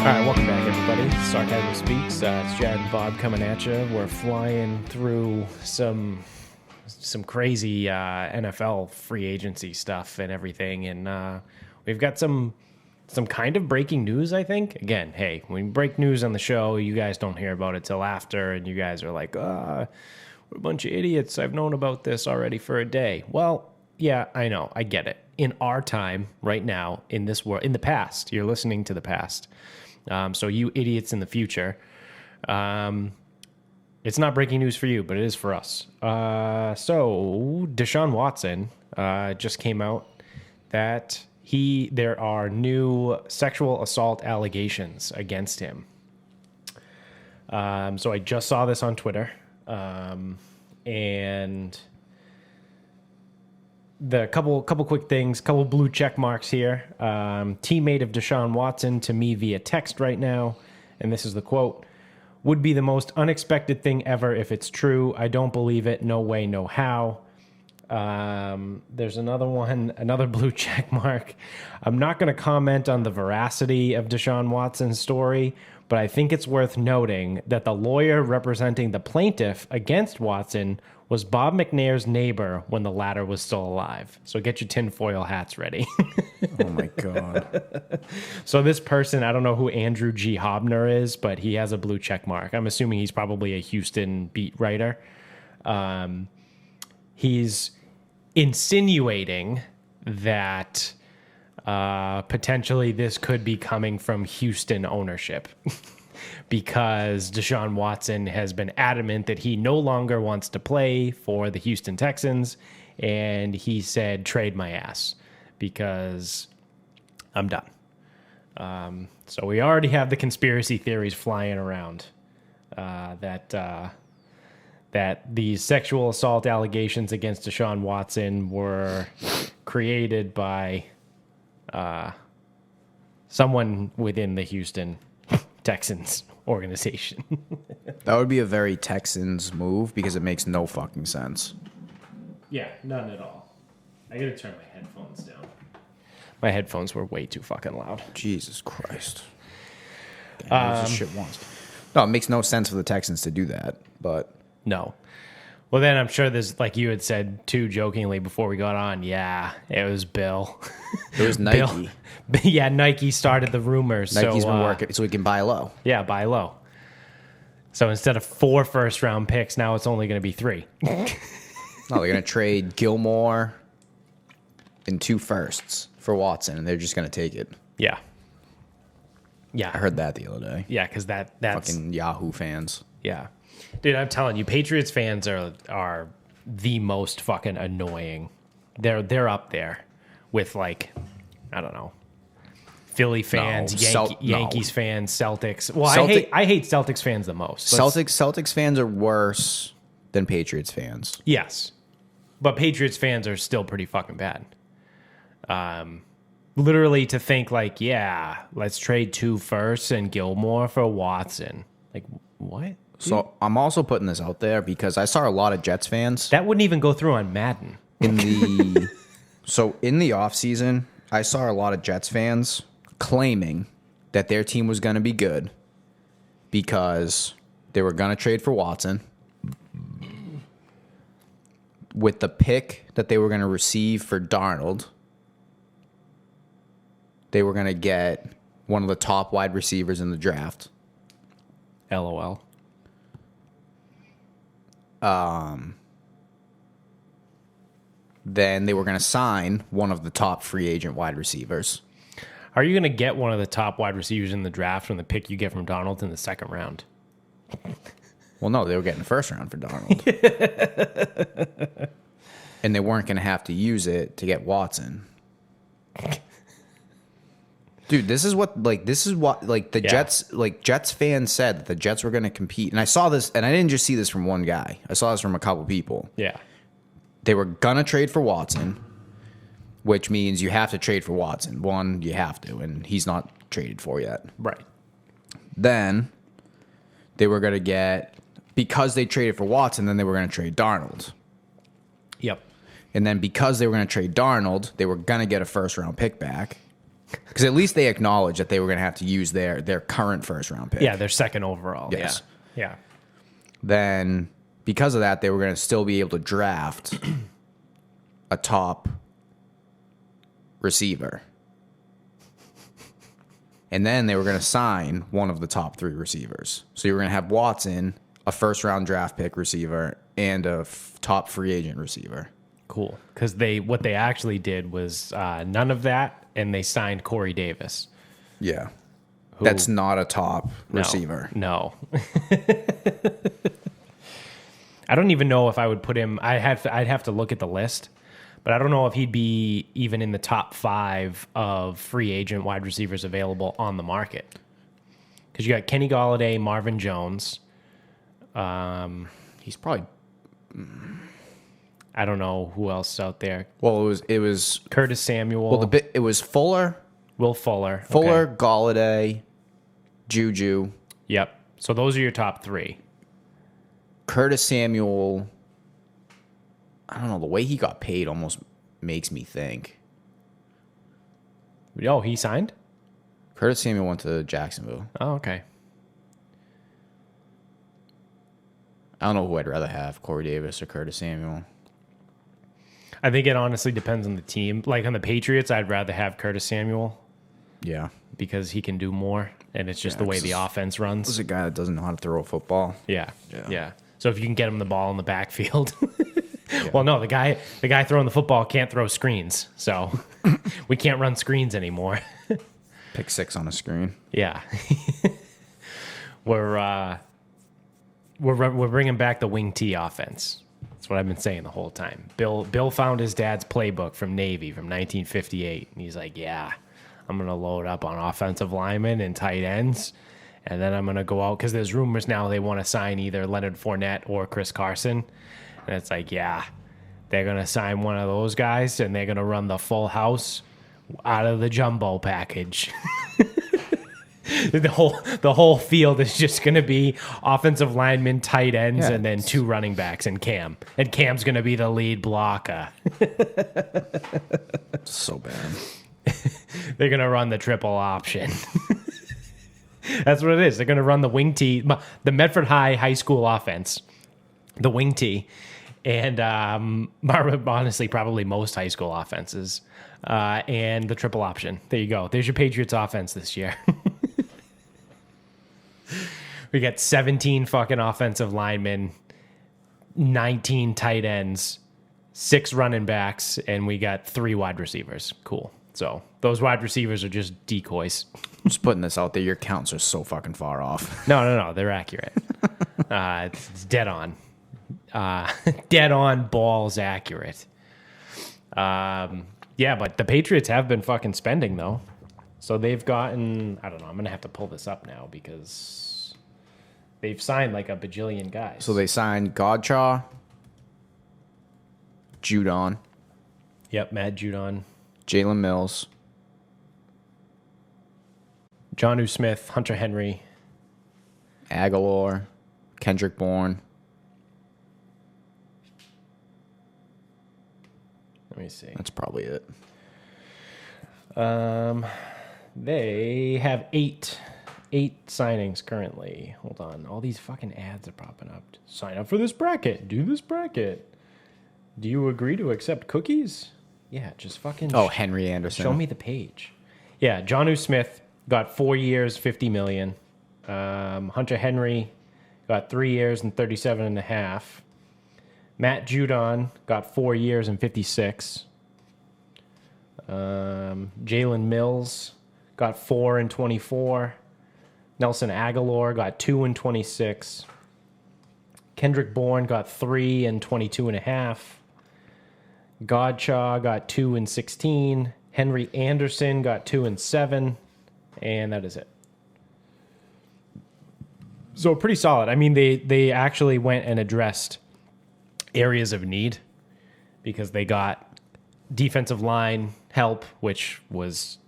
All right, welcome back, everybody. Sarcasm Speaks. It's Jared and Bob coming at you. We're flying through some crazy NFL free agency stuff and everything, and we've got some kind of breaking news. I think. Again, hey, when we break news on the show, you guys don't hear about it till after, and you guys are like, we're a bunch of idiots. I've known about this already for a day. Well, yeah, I know. I get it. In our time, right now, in this world, in the past, you're listening to the past. So you idiots in the future, it's not breaking news for you, but it is for us. So Deshawn Watson just came out that there are new sexual assault allegations against him. So I just saw this on Twitter, and the couple quick things, couple blue check marks here. Teammate of Deshawn Watson to me via text right now, and this is the quote: "Would be the most unexpected thing ever if it's true. I don't believe it. No way, no how." There's another one, another blue check mark. "I'm not going to comment on the veracity of Deshawn Watson's story, but I think it's worth noting that the lawyer representing the plaintiff against Watson was Bob McNair's neighbor when the latter was still alive." So get your tinfoil hats ready. Oh, my God. So this person, I don't know who Andrew G. Hobner is, but he has a blue check mark. I'm assuming he's probably a Houston beat writer. He's insinuating that potentially this could be coming from Houston ownership. Because Deshawn Watson has been adamant that he no longer wants to play for the Houston Texans, and he said, "Trade my ass because I'm done." So we already have the conspiracy theories flying around that these sexual assault allegations against Deshawn Watson were created by someone within the Houston Texans organization. That would be a very Texans move because it makes no fucking sense. Yeah, none at all. I gotta turn my headphones down. My headphones were way too fucking loud. Jesus Christ. Damn, this shit once. No, it makes no sense for the Texans to do that, but... No. Well, then I'm sure there's, like you had said too jokingly before we got on, yeah, it was Bill. It was Nike. Yeah, Nike started the rumors. Nike's been working so we can buy low. Yeah, buy low. So instead of 4 first-round picks, now it's only going to be 3. No, they're going to trade Gilmore and 2 firsts for Watson, and they're just going to take it. Yeah. Yeah. I heard that the other day. Yeah, because that's... Fucking Yahoo fans. Yeah. Dude, I'm telling you, Patriots fans are the most fucking annoying. They're up there with, like, I don't know, Philly fans, Yankees fans, Celtics. Well, I hate Celtics fans the most. Celtics fans are worse than Patriots fans. Yes, but Patriots fans are still pretty fucking bad. Literally to think like, yeah, let's trade 2 firsts and Gilmore for Watson. Like, what? So I'm also putting this out there because I saw a lot of Jets fans. That wouldn't even go through on Madden. In the offseason, I saw a lot of Jets fans claiming that their team was going to be good because they were going to trade for Watson. With the pick that they were going to receive for Darnold, they were going to get one of the top wide receivers in the draft. LOL. Then they were going to sign one of the top free agent wide receivers. Are you going to get one of the top wide receivers in the draft from the pick you get from Donald in the 2nd round? Well, no, they were getting the 1st round for Donald. And they weren't going to have to use it to get Watson. Dude, this is what the Jets fans said that the Jets were going to compete. And I saw this, and I didn't just see this from one guy. I saw this from a couple people. Yeah. They were going to trade for Watson, which means you have to trade for Watson. One, you have to, and he's not traded for yet. Right. Then they were going to get, because they traded for Watson, then they were going to trade Darnold. Yep. And then because they were going to trade Darnold, they were going to get a 1st round pick back. Because at least they acknowledged that they were going to have to use their current first-round pick. Yeah, they're second overall. Yes. Yeah. Then, because of that, they were going to still be able to draft a top receiver. And then they were going to sign one of the top 3 receivers. So you were going to have Watson, a first-round draft pick receiver, and a top free agent receiver. Cool. Because what they actually did was none of that, and they signed Corey Davis. Yeah. That's not a top receiver. No. I don't even know if I would put him. I'd have to look at the list, but I don't know if he'd be even in the top 5 of free agent wide receivers available on the market. Because you got Kenny Golladay, Marvin Jones. He's probably... I don't know who else is out there. Well, it was Curtis Samuel. Well, it was Fuller, Will Fuller. okay. Golladay, Juju. Yep. So those are your top 3. Curtis Samuel, I don't know, the way he got paid almost makes me think. Oh, he signed? Curtis Samuel went to Jacksonville. Oh, okay. I don't know who I'd rather have, Corey Davis or Curtis Samuel. I think it honestly depends on the team. Like on the Patriots, I'd rather have Curtis Samuel. Yeah. Because he can do more, and it's just the way the offense runs. This is a guy that doesn't know how to throw a football. Yeah. So if you can get him the ball in the backfield. Well, no, the guy throwing the football can't throw screens, so we can't run screens anymore. Pick 6 on a screen. Yeah. We're bringing back the wing T offense. That's what I've been saying the whole time. Bill found his dad's playbook from Navy from 1958, and he's like, "Yeah, I'm gonna load up on offensive linemen and tight ends, and then I'm gonna go out because there's rumors now they want to sign either Leonard Fournette or Chris Carson, and it's like, yeah, they're gonna sign one of those guys, and they're gonna run the full house out of the jumbo package." The whole field is just going to be offensive linemen, tight ends, and then 2 running backs and Cam. And Cam's going to be the lead blocker. So bad. They're going to run the triple option. That's what it is. They're going to run the wing T, the Medford High School offense, the wing T, and honestly, probably most high school offenses, and the triple option. There you go. There's your Patriots offense this year. We got 17 fucking offensive linemen, 19 tight ends, 6 running backs, and we got 3 wide receivers. Cool. So those wide receivers are just decoys. Just putting this out there, your counts are so fucking far off. No, they're accurate. It's dead on. Dead on balls accurate. Yeah, but the Patriots have been fucking spending, though. So they've gotten, I don't know, I'm going to have to pull this up now because they've signed like a bajillion guys. So they signed Godchaw, Judon. Yep, Matt Judon. Jalen Mills. Jonnu Smith, Hunter Henry. Aguilar, Kendrick Bourne. Let me see. That's probably it. They have eight signings currently. Hold on. All these fucking ads are popping up. Sign up for this bracket. Do this bracket. Do you agree to accept cookies? Yeah, just fucking... Oh, Henry Anderson. Show me the page. Yeah, Jonnu Smith got 4 years, $50 million. Hunter Henry got 3 years and 37.5. Matt Judon got 4 years and 56. Jalen Mills got 4 and 24. Nelson Aguilar got 2 and 26. Kendrick Bourne got 3 and 22.5. Godchaw got 2 and 16. Henry Anderson got 2 and 7. And that is it. So pretty solid. I mean, they actually went and addressed areas of need because they got defensive line help, which was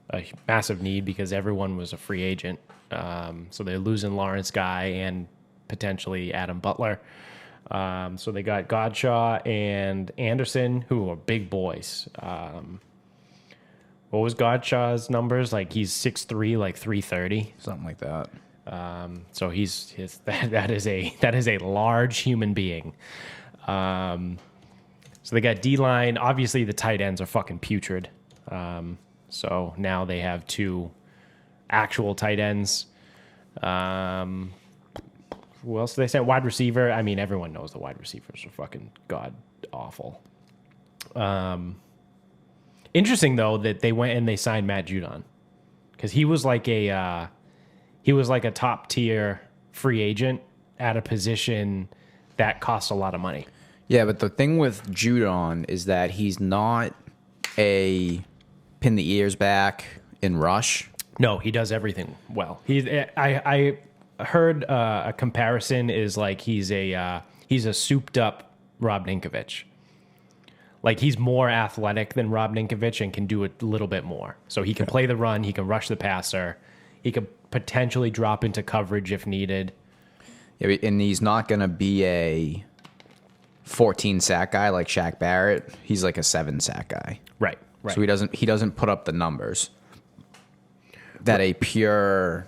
a massive need because everyone was a free agent. So they're losing Lawrence Guy and potentially Adam Butler. So they got Godchaw and Anderson, who are big boys. what was Godshaw's numbers? Like he's 6'3", like 330. Something like that. So that is a large human being. So they got D-line. Obviously, the tight ends are fucking putrid. So now they have 2 actual tight ends. Who else do they say? Wide receiver. I mean, everyone knows the wide receivers are fucking god awful. Interesting though that they went and they signed Matt Judon because he was like a top tier free agent at a position that costs a lot of money. Yeah, but the thing with Judon is that he's not a pin the ears back and rush. No, he does everything well. I heard a comparison is like he's a souped up Rob Ninkovich. Like he's more athletic than Rob Ninkovich and can do a little bit more. So he can play the run, he can rush the passer, he could potentially drop into coverage if needed. Yeah, and he's not going to be a 14 sack guy like Shaq Barrett. He's like a 7 sack guy. Right. So he doesn't put up the numbers that a pure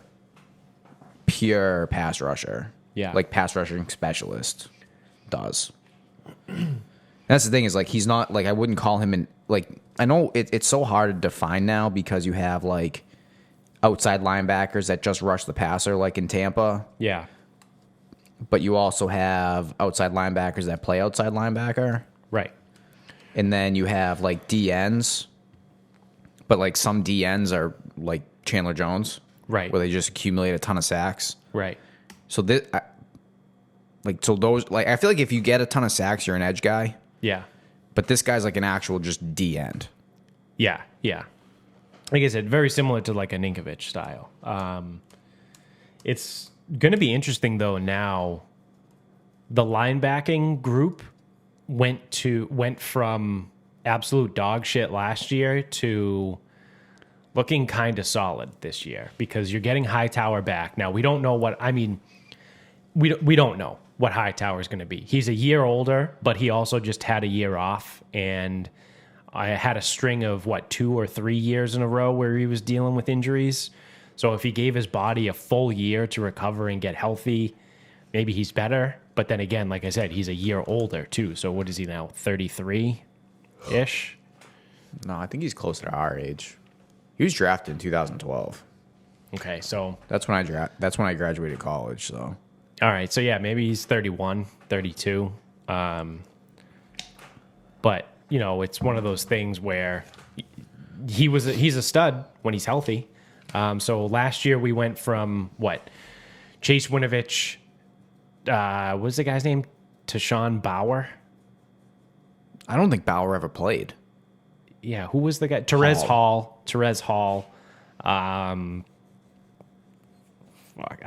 pass rusher, like pass rushing specialist does. That's the thing is like he's not like I wouldn't call him in like I know it's so hard to define now because you have like outside linebackers that just rush the passer like in Tampa. Yeah. But you also have outside linebackers that play outside linebacker. Right. And then you have like DNs. But like some DNs are like Chandler Jones. Right. Where they just accumulate a ton of sacks. Right. So I feel like if you get a ton of sacks, you're an edge guy. Yeah. But this guy's like an actual just D end. Yeah. Like I said, very similar to like a Ninkovich style. It's going to be interesting though. Now, the linebacking group went from absolute dog shit last year to looking kind of solid this year because you're getting Hightower back. Now we don't know we don't know what Hightower is going to be. He's a year older, but he also just had a year off, and I had a string of 2 or 3 years in a row where he was dealing with injuries. So if he gave his body a full year to recover and get healthy, maybe he's better. But then again, like I said, he's a year older too. So what is he now? 33-ish? No, I think he's closer to our age. He was drafted in 2012. Okay, so that's when I graduated college, so. All right, so yeah, maybe he's 31, 32. But, it's one of those things where he's a stud when he's healthy. So last year we went from Chase Winovich, what's the guy's name? Deshawn Bauer? I don't think Bauer ever played. Yeah, who was the guy? Terez Hall. I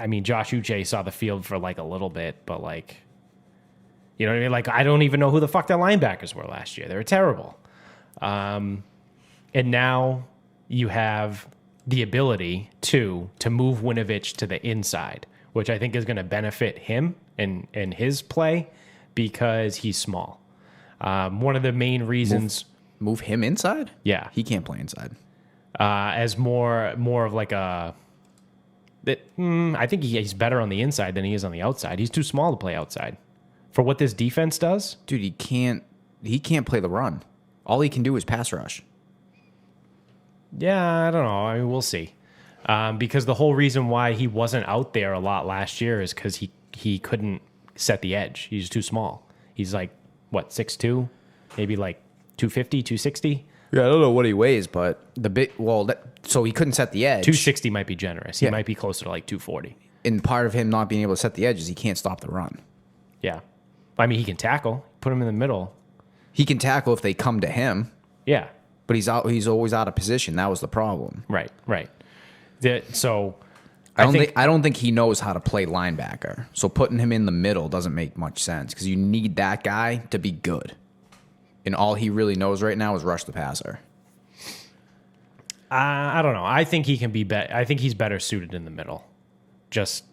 mean, Josh Uche saw the field for a little bit, but you know what I mean? I don't even know who the fuck their linebackers were last year. They were terrible. And now you have the ability to move Winovich to the inside, which I think is going to benefit him and his play because he's small. One of the main reasons... Move him inside? Yeah. He can't play inside. As more of I think he's better on the inside than he is on the outside. He's too small to play outside. For what this defense does? Dude, he can't play the run. All he can do is pass rush. Yeah, I don't know. I mean, we'll see. Because the whole reason why he wasn't out there a lot last year is because he couldn't set the edge. He's too small. He's 6'2", maybe 250, 260. Yeah, I don't know what he weighs, but so he couldn't set the edge. 260 might be generous. He might be closer to 240. And part of him not being able to set the edge is he can't stop the run. Yeah. I mean, he can tackle. Put him in the middle. He can tackle if they come to him. Yeah. But he's always out of position. That was the problem. Right. I don't think he knows how to play linebacker. So putting him in the middle doesn't make much sense because you need that guy to be good. And all he really knows right now is rush the passer. I don't know. I think he can be better. I think he's better suited in the middle. Just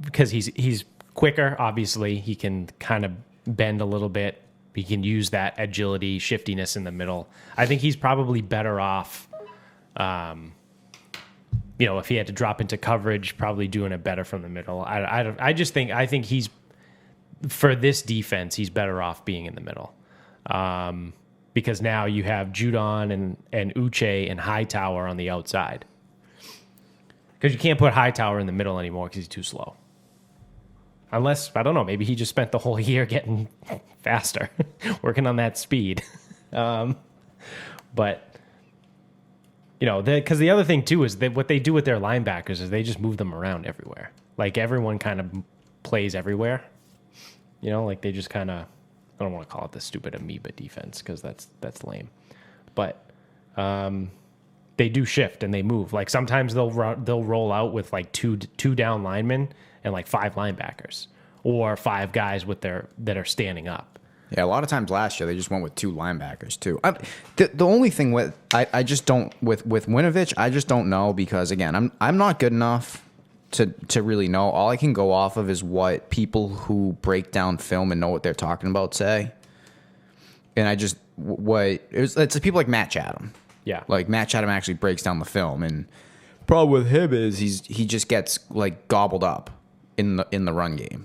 because he's quicker, obviously. He can kind of bend a little bit. He can use that agility, shiftiness in the middle. I think he's probably better off, if he had to drop into coverage, probably doing it better from the middle. I think he's, for this defense, he's better off being in the middle. Because now you have Judon and Uche and Hightower on the outside. Because you can't put Hightower in the middle anymore because he's too slow. Unless, I don't know, maybe he just spent the whole year getting faster, working on that speed. But, because the other thing, too, is that what they do with their linebackers is they just move them around everywhere. Like, everyone kind of plays everywhere. Like they just kind of, I don't want to call it the stupid amoeba defense because that's lame. But they do shift and they move. Like sometimes they'll roll out with like two down linemen and like 5 linebackers or 5 guys that are standing up. Yeah, a lot of times last year they just went with 2 linebackers too. The only thing with I just don't with Winovich, I just don't know because again I'm not good enough to really know. All I can go off of is what people who break down film and know what they're talking about say. And it's people like Matt Chatham. Yeah, like Matt Chatham actually breaks down the film, and the problem with him is he just gets like gobbled up in the run game,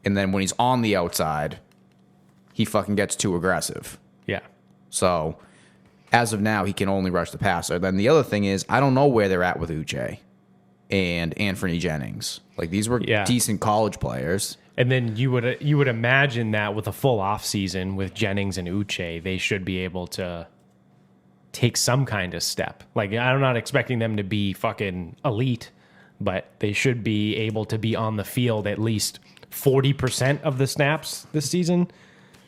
and then when he's on the outside, he fucking gets too aggressive. Yeah. So as of now, he can only rush the passer. Then the other thing is I don't know where they're at with Uche and Anthony Jennings. Like these were decent college players. And then you would imagine that with a full off season with Jennings and Uche, they should be able to take some kind of step. Like I'm not expecting them to be fucking elite, but they should be able to be on the field at least 40% of the snaps this season.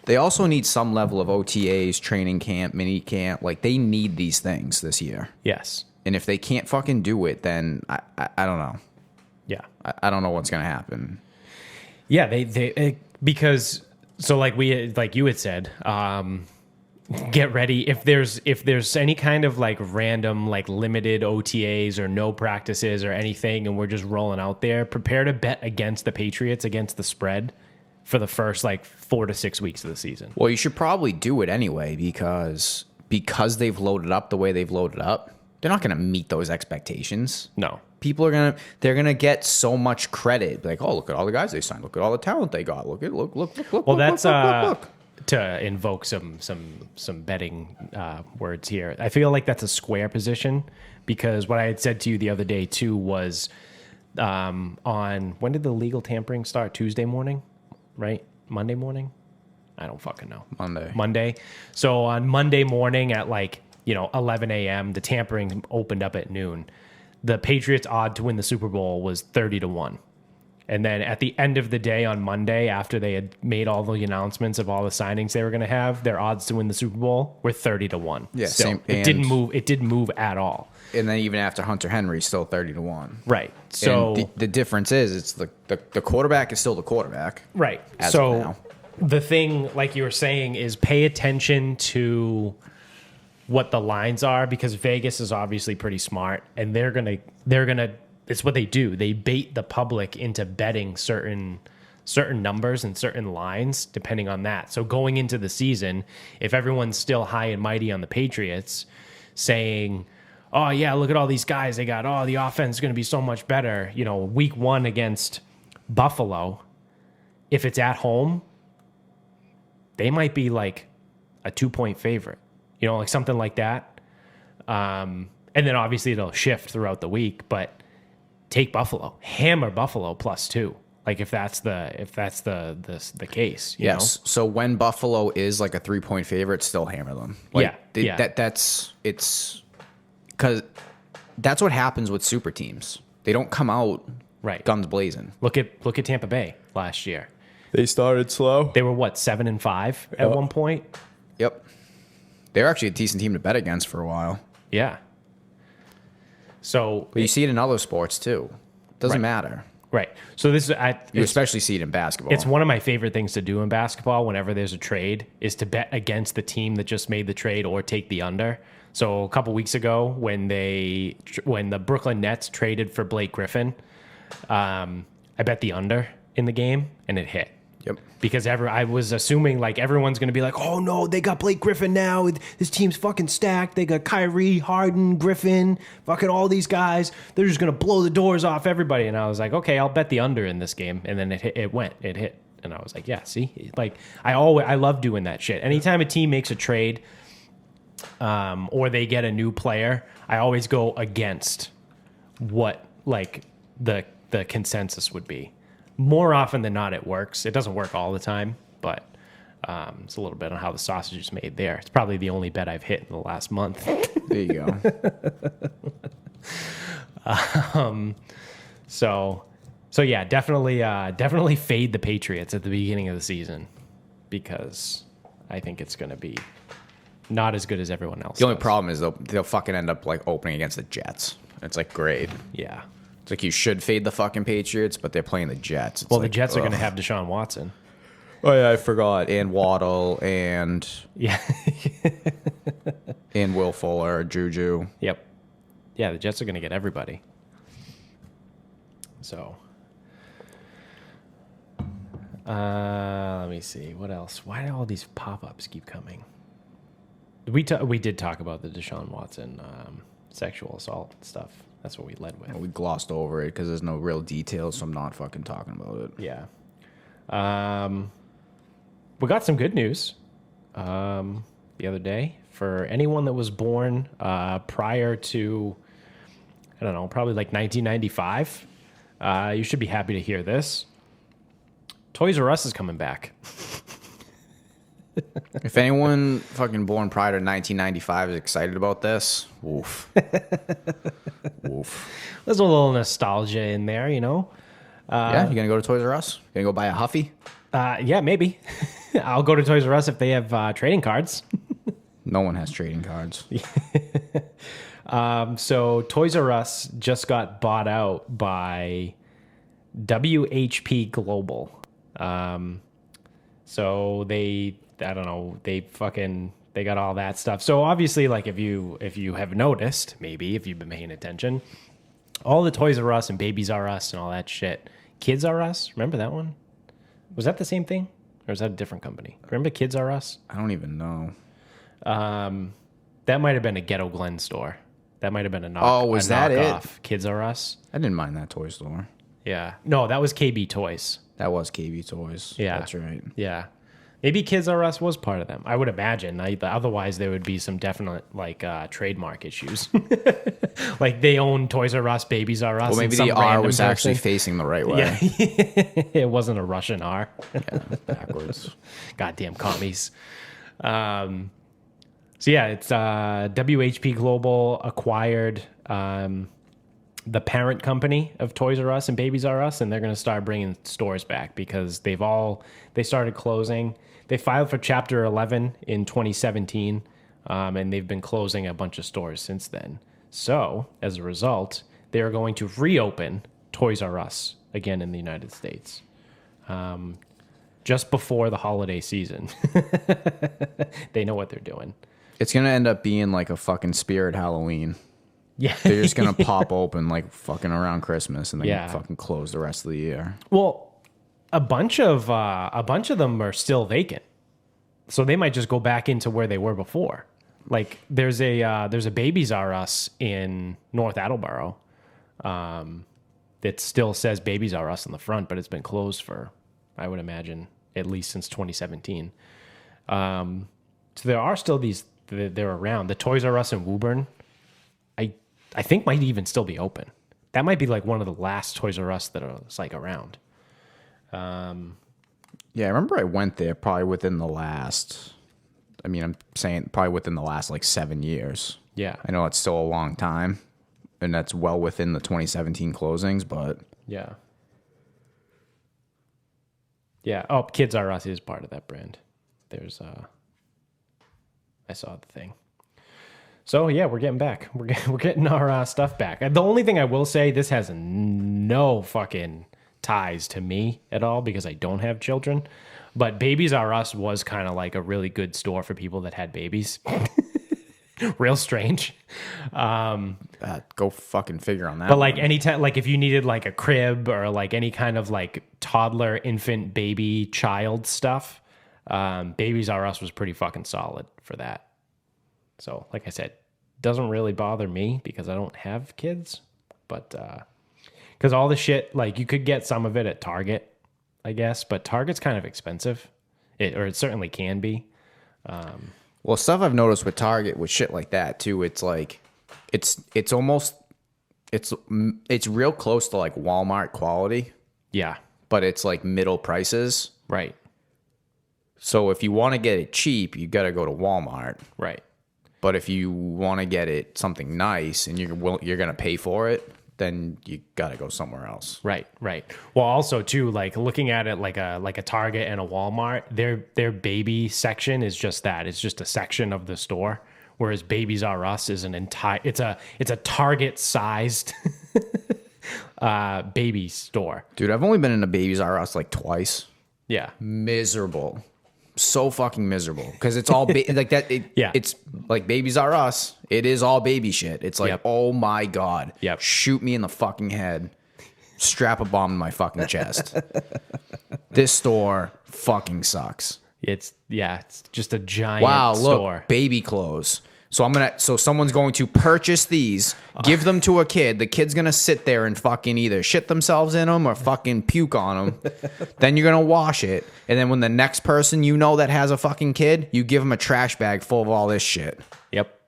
They also need some level of OTAs, training camp, mini camp. Like they need these things this year. Yes. And if they can't fucking do it, then I don't know. Yeah. I don't know what's going to happen. Yeah, they because so like you had said, get ready if there's any kind of like random like limited OTAs or no practices or anything, and we're just rolling out there. Prepare to bet against the Patriots against the spread for the first like 4 to 6 weeks of the season. Well, you should probably do it anyway because they've loaded up the way they've loaded up. They're not going to meet those expectations. No. People they're gonna get so much credit. Like, oh, look at all the guys they signed. Look at all the talent they got. Look. Well, that's to invoke some betting words here. I feel like that's a square position because what I had said to you the other day too was on when did the legal tampering start? Tuesday morning, right? Monday morning? I don't fucking know. Monday. So on Monday morning at 11 a.m., the tampering opened up at noon. The Patriots' odd to win the Super Bowl was 30-1. And then at the end of the day on Monday, after they had made all the announcements of all the signings they were going to have, their odds to win the Super Bowl were 30-1. Yeah, still, same. It didn't move. It didn't move at all. And then even after Hunter Henry, still 30-1. Right. So the difference is it's the quarterback is still the quarterback. Right. As of now. The thing, like you were saying, is pay attention to what the lines are because Vegas is obviously pretty smart and they're gonna it's what they do. They bait the public into betting certain numbers and certain lines depending on that. So going into the season, if everyone's still high and mighty on the Patriots saying, oh yeah, look at all these guys they got, oh the offense is going to be so much better, week 1 against Buffalo, if it's at home, they might be like a 2-point favorite. Like something like that. And then obviously it'll shift throughout the week, but take Buffalo, hammer Buffalo +2. Like if that's the case. Yes. So when Buffalo is like a 3-point favorite, still hammer them. Like, it's because that's what happens with super teams. They don't come out guns blazing. Look at Tampa Bay last year. They started slow. They were 7-5 at one point. Yep. They were actually a decent team to bet against for a while. Yeah. So but you see it in other sports too. Doesn't matter. Right. So this is you especially see it in basketball. It's one of my favorite things to do in basketball whenever there's a trade is to bet against the team that just made the trade or take the under. So a couple weeks ago when the Brooklyn Nets traded for Blake Griffin, I bet the under in the game and it hit. Yep. Because I was assuming like everyone's going to be like, oh no, they got Blake Griffin now. This team's fucking stacked. They got Kyrie, Harden, Griffin, fucking all these guys. They're just going to blow the doors off everybody. And I was like, okay, I'll bet the under in this game. And then it hit. And I was like, yeah, see, like I love doing that shit. Anytime a team makes a trade, or they get a new player, I always go against what like the consensus would be. More often than not, it works. It doesn't work all the time, but it's a little bit on how the sausage is made there. It's probably the only bet I've hit in the last month. There you go. So yeah, definitely fade the Patriots at the beginning of the season because I think it's going to be not as good as everyone else. The only problem is they'll fucking end up like opening against the Jets. It's like great. Yeah. It's like you should fade the fucking Patriots, but they're playing the Jets. It's well, like, the Jets are going to have Deshawn Watson. Oh yeah, I forgot. And Waddle and Yeah. and Will Fuller, Juju. Yep. Yeah, the Jets are going to get everybody. So, let me see. What else? Why do all these pop-ups keep coming? We did talk about the Deshaun Watson sexual assault stuff. That's what we led with. We glossed over it because there's no real details, so I'm not fucking talking about it. Yeah. We got some good news the other day for anyone that was born prior to, I don't know, probably like 1995. You should be happy to hear this. Toys R Us is coming back. If anyone fucking born prior to 1995 is excited about this, woof. Woof. There's a little nostalgia in there, you know? Yeah, you gonna go to Toys R Us? You gonna go buy a Huffy? Yeah, maybe. I'll go to Toys R Us if they have trading cards. No one has trading cards. So Toys R Us just got bought out by WHP Global. So they got all that stuff. So obviously, like if you have noticed, maybe if you've been paying attention, all the Toys R Us and Babies R Us and all that shit, Kids R Us, remember that one? Was that the same thing? Or is that a different company? Remember Kids R Us? I don't even know. That might have been a Ghetto Glen store. That might have been a knock. Oh, was that knockoff. it? Kids R Us? I didn't mind that toy store. Yeah. No, that was KB Toys. That was KB Toys. Yeah. That's right. Yeah. Maybe Kids R Us was part of them. I would imagine. Otherwise, there would be some definite like trademark issues. Like they own Toys R Us, Babies R Us. Well, maybe the R was actually facing the right way. Yeah. It wasn't a Russian R. Yeah, backwards. Goddamn commies. So yeah, it's WHP Global acquired the parent company of Toys R Us and Babies R Us, and they're going to start bringing stores back because they started closing. They filed for Chapter 11 in 2017, and they've been closing a bunch of stores since then. So as a result, they are going to reopen Toys R Us again in the United States. Just before the holiday season. They know what they're doing. It's going to end up being like a fucking Spirit Halloween. Yeah. They're just going to pop open like fucking around Christmas and then Yeah. fucking close the rest of the year. Well, a bunch of them are still vacant. So they might just go back into where they were before. Like there's a Babies R Us in North Attleboro that still says Babies R Us on the front, but it's been closed for, I would imagine, at least since 2017. So there are still these, they're around. The Toys R Us in Woburn, I think might even still be open. That might be like one of the last Toys R Us that are like around. Yeah, I remember I went there probably within the last, I'm saying probably within the last like 7 years. Yeah. I know it's still a long time, and that's well within the 2017 closings, but... Yeah. Yeah. Oh, Kids R Us is part of that brand. There's, I saw the thing. So yeah, we're getting back. We're getting our stuff back. The only thing I will say, this has no fucking ties to me at all because I don't have children. But Babies R Us was kind of like a really good store for people that had babies. Real strange. Go fucking figure on that. But like anytime, like if you needed like a crib or like any kind of like toddler, infant, baby, child stuff, Babies R Us was pretty fucking solid for that. So like I said, doesn't really bother me because I don't have kids, but because all the shit, like you could get some of it at Target, I guess, but Target's kind of expensive, it certainly can be. Well, stuff I've noticed with Target with shit like that too, it's like it's almost it's real close to like Walmart quality, Yeah, but it's like middle prices. right, So if you want to get it cheap, you got to go to Walmart. right. But if you want to get it something nice and you're going to pay for it, then you got to go somewhere else. Right, right. Well, also too, like looking at it like a Target and a Walmart, their baby section is just that. It's just a section of the store, whereas Babies R Us is an entire. It's a Target sized baby store. Dude, I've only been in a Babies R Us like twice. Yeah, Miserable. So fucking miserable because it's all like that. Yeah. It's like Babies R Us. It is all baby shit. It's like, Yep. oh my God. Yep. Shoot me in the fucking head. Strap a bomb in my fucking chest. This store fucking sucks. it's just a giant Wow, store. look, baby clothes. So someone's going to purchase these, give them to a kid. The kid's gonna sit there and fucking either shit themselves in them or fucking puke on them. Then you're gonna wash it, and then when the next person you know that has a fucking kid, you give them a trash bag full of all this shit. Yep.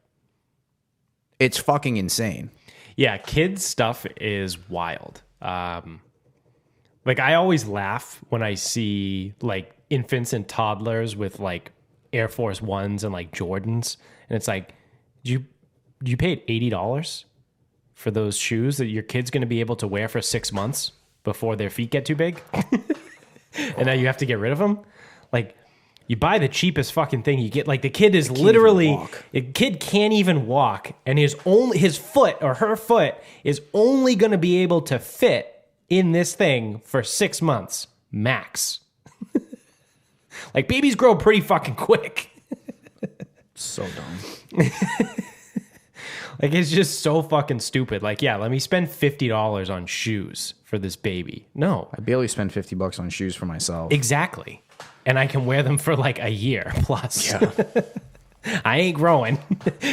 It's fucking insane. Yeah, kids stuff is wild. Like I always laugh when I see like infants and toddlers with like Air Force Ones and like Jordans, and it's like, you paid $80 for those shoes that your kid's going to be able to wear for 6 months before their feet get too big, and now you have to get rid of them. Like, you buy the cheapest fucking thing you get. Like the kid is literally, the kid can't even walk, and his foot or her foot is only going to be able to fit in this thing for 6 months max. Like babies grow pretty fucking quick. So dumb. Like it's just so fucking stupid. Like, yeah, let me spend $50 on shoes for this baby. No, I barely spend $50 on shoes for myself. exactly. And I can wear them for like a year plus. Yeah. I ain't growing.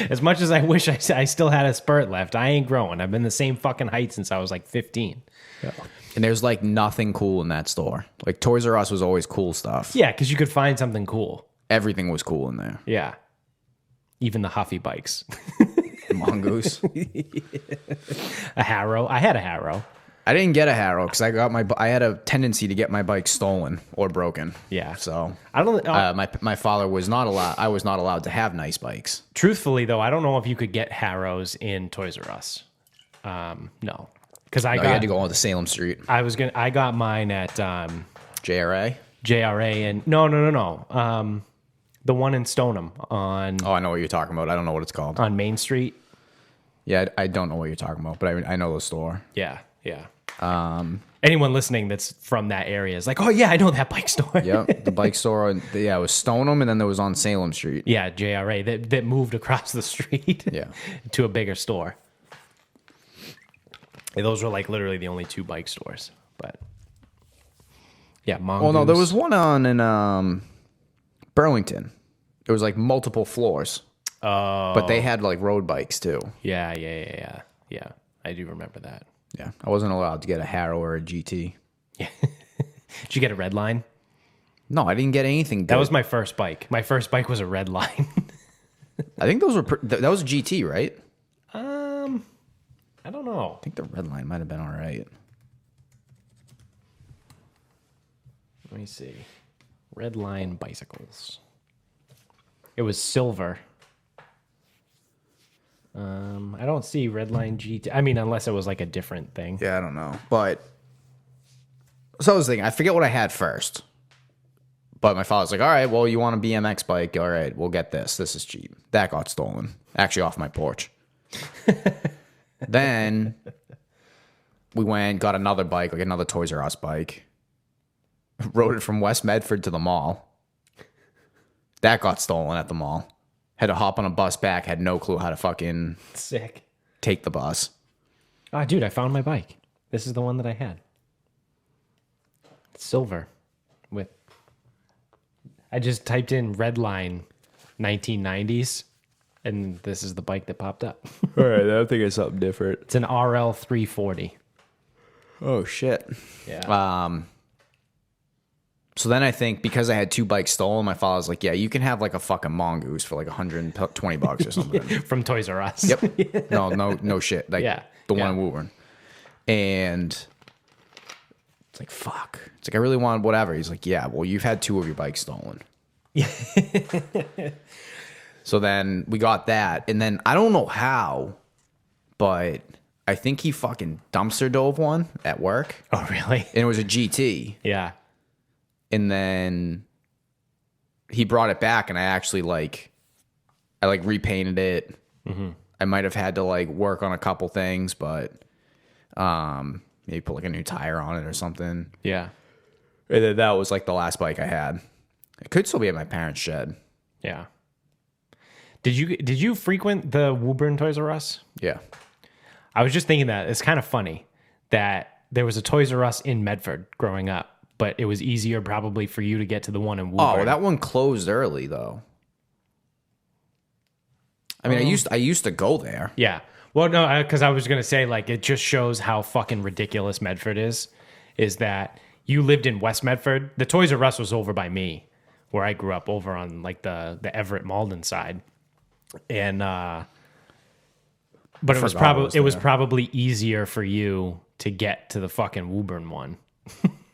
As much as I wish I still had a spurt left, I ain't growing. I've been the same fucking height since I was like 15. Yeah. And there's like nothing cool in that store. Like Toys R Us was always cool stuff. Yeah, because you could find something cool. Everything was cool in there. Yeah. Even the Huffy bikes. Mongoose. A Harrow. I had a Harrow. I didn't get a Harrow because I had a tendency to get my bike stolen or broken. Yeah. So I don't. my father was not allowed. I was not allowed to have nice bikes. Truthfully, though, I don't know if you could get Harrows in Toys R Us. No, because I had to go on to Salem Street. I got mine at JRA. JRA and no. The one in Stoneham on. Oh, I know what you're talking about. I don't know what it's called. On Main Street. Yeah, I don't know what you're talking about, but I know the store. Yeah. Anyone listening that's from that area is like, oh yeah, I know that bike store. Yeah, the bike store. Yeah, it was Stoneham, and then there was on Salem Street. Yeah, JRA that moved across the street. Yeah. To a bigger store. And those were like literally the only two bike stores, but yeah, Mongoose. Well, no, there was one on in Burlington. It was like multiple floors. Oh, But they had like road bikes too. Yeah. I do remember that. Yeah, I wasn't allowed to get a Harrow or a GT. Yeah. Did you get a red line? No, I didn't get anything good. That was my first bike. My first bike was a red line. I think those were that was a GT, right? I don't know. I think the red line might have been all right. Let me see. Red line bicycles. It was silver. I don't see red line GT. I mean, unless it was like a different thing. Yeah, I don't know. But so I was thinking, I forget what I had first. But my father's like, all right, well, you want a BMX bike? All right, we'll get this. This is cheap. That got stolen. Actually, off my porch. Then we went, got another bike, like another Toys R Us bike. Rode it from West Medford to the mall. That got stolen at the mall. Had to hop on a bus back. Had no clue how to fucking Sick. take the bus. Oh, dude, I found my bike. This is the one that I had. It's silver. I just typed in Redline 1990s, and this is the bike that popped up. All right, I think it's something different. It's an RL 340. Oh shit. Yeah. So then I think because I had 2 bikes stolen, my father was like, "Yeah, you can have like a fucking mongoose for like $120 or something." From Toys R Us. Yep. No shit. Like the one in Woburn. And it's like, fuck. It's like, I really wanted whatever. He's like, yeah, well, you've had 2 of your bikes stolen. So then we got that. And then I don't know how, but I think he fucking dumpster dove one at work. Oh, really? And it was a GT. Yeah. And then he brought it back, and I actually I repainted it. Mm-hmm. I might have had to like work on a couple things, but maybe put like a new tire on it or something. Yeah. And then that was like the last bike I had. It could still be at my parents' shed. Yeah. Did you frequent the Woburn Toys R Us? Yeah. I was just thinking that it's kind of funny that there was a Toys R Us in Medford growing up, but it was easier probably for you to get to the one in Woburn. Oh, that one closed early though. I mean, I used to go there. Yeah. Well, no, because I was gonna say like it just shows how fucking ridiculous Medford is that you lived in West Medford. The Toys R Us was over by me, where I grew up, over on like the Everett Malden side, and but it was probably easier for you to get to the fucking Woburn one.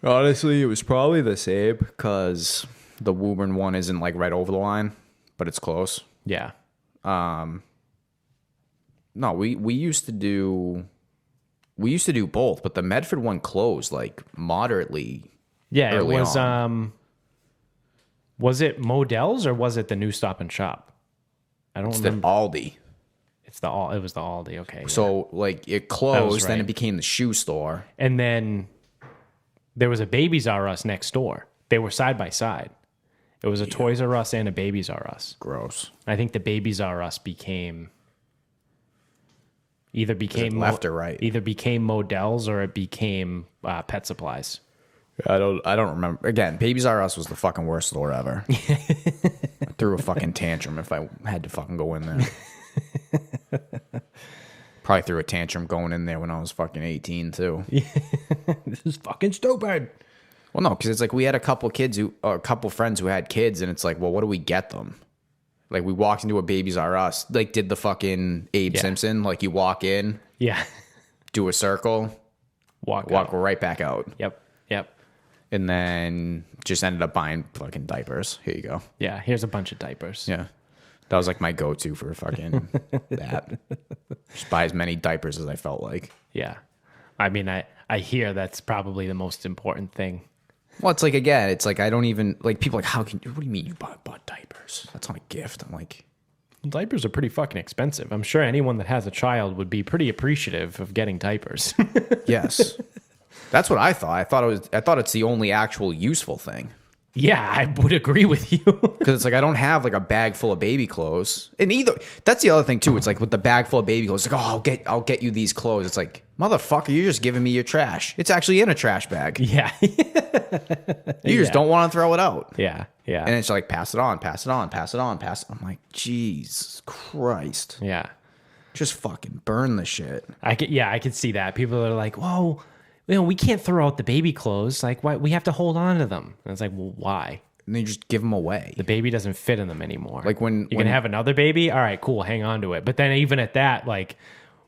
Honestly, it was probably the same because the Woburn one isn't like right over the line, but it's close. Yeah. No, we used to do both, but the Medford one closed like moderately. Yeah, early it was. on. Was it Modell's or was it the new Stop and Shop? I don't remember. The Aldi. It was the Aldi. Okay. So like it closed, then right. it became the shoe store, and then there was a Babies R Us next door. They were side by side. It was a Toys R Us and a Babies R Us. Gross. I think the Babies R Us became left or right. Either became Modell's or it became Pet Supplies. I don't remember. Again, Babies R Us was the fucking worst store ever. I threw a fucking tantrum if I had to fucking go in there. Probably threw a tantrum going in there when I was fucking 18 too. This is fucking stupid. Well, no, because it's like we had a couple friends who had kids, and it's like, well, what do we get them? Like we walked into a Babies R Us, like did the fucking Abe Simpson, like you walk in, do a circle, walk right back out. Yep. And then just ended up buying fucking diapers. Here you go. Yeah, here's a bunch of diapers. Yeah. That was like my go-to for fucking that. Just buy as many diapers as I felt like. Yeah. I mean, I hear that's probably the most important thing. Well, it's like, again, it's like I don't even, like people are like, what do you mean you bought diapers? That's not a gift. I'm like. Diapers are pretty fucking expensive. I'm sure anyone that has a child would be pretty appreciative of getting diapers. Yes. That's what I thought. I thought it's the only actual useful thing. Yeah, I would agree with you. Because it's like I don't have like a bag full of baby clothes. And that's the other thing too. It's like with the bag full of baby clothes, it's like, oh, I'll get you these clothes. It's like, motherfucker, you're just giving me your trash. It's actually in a trash bag. Yeah. You just don't want to throw it out. Yeah. And it's like, pass it on. I'm like, Jesus Christ. Yeah. Just fucking burn the shit. I could see that. People are like, whoa, we can't throw out the baby clothes. Like, why? We have to hold on to them. And it's like, well, why? And then you just give them away. The baby doesn't fit in them anymore. Like when you can have another baby, all right, cool, hang on to it. But then even at that, like,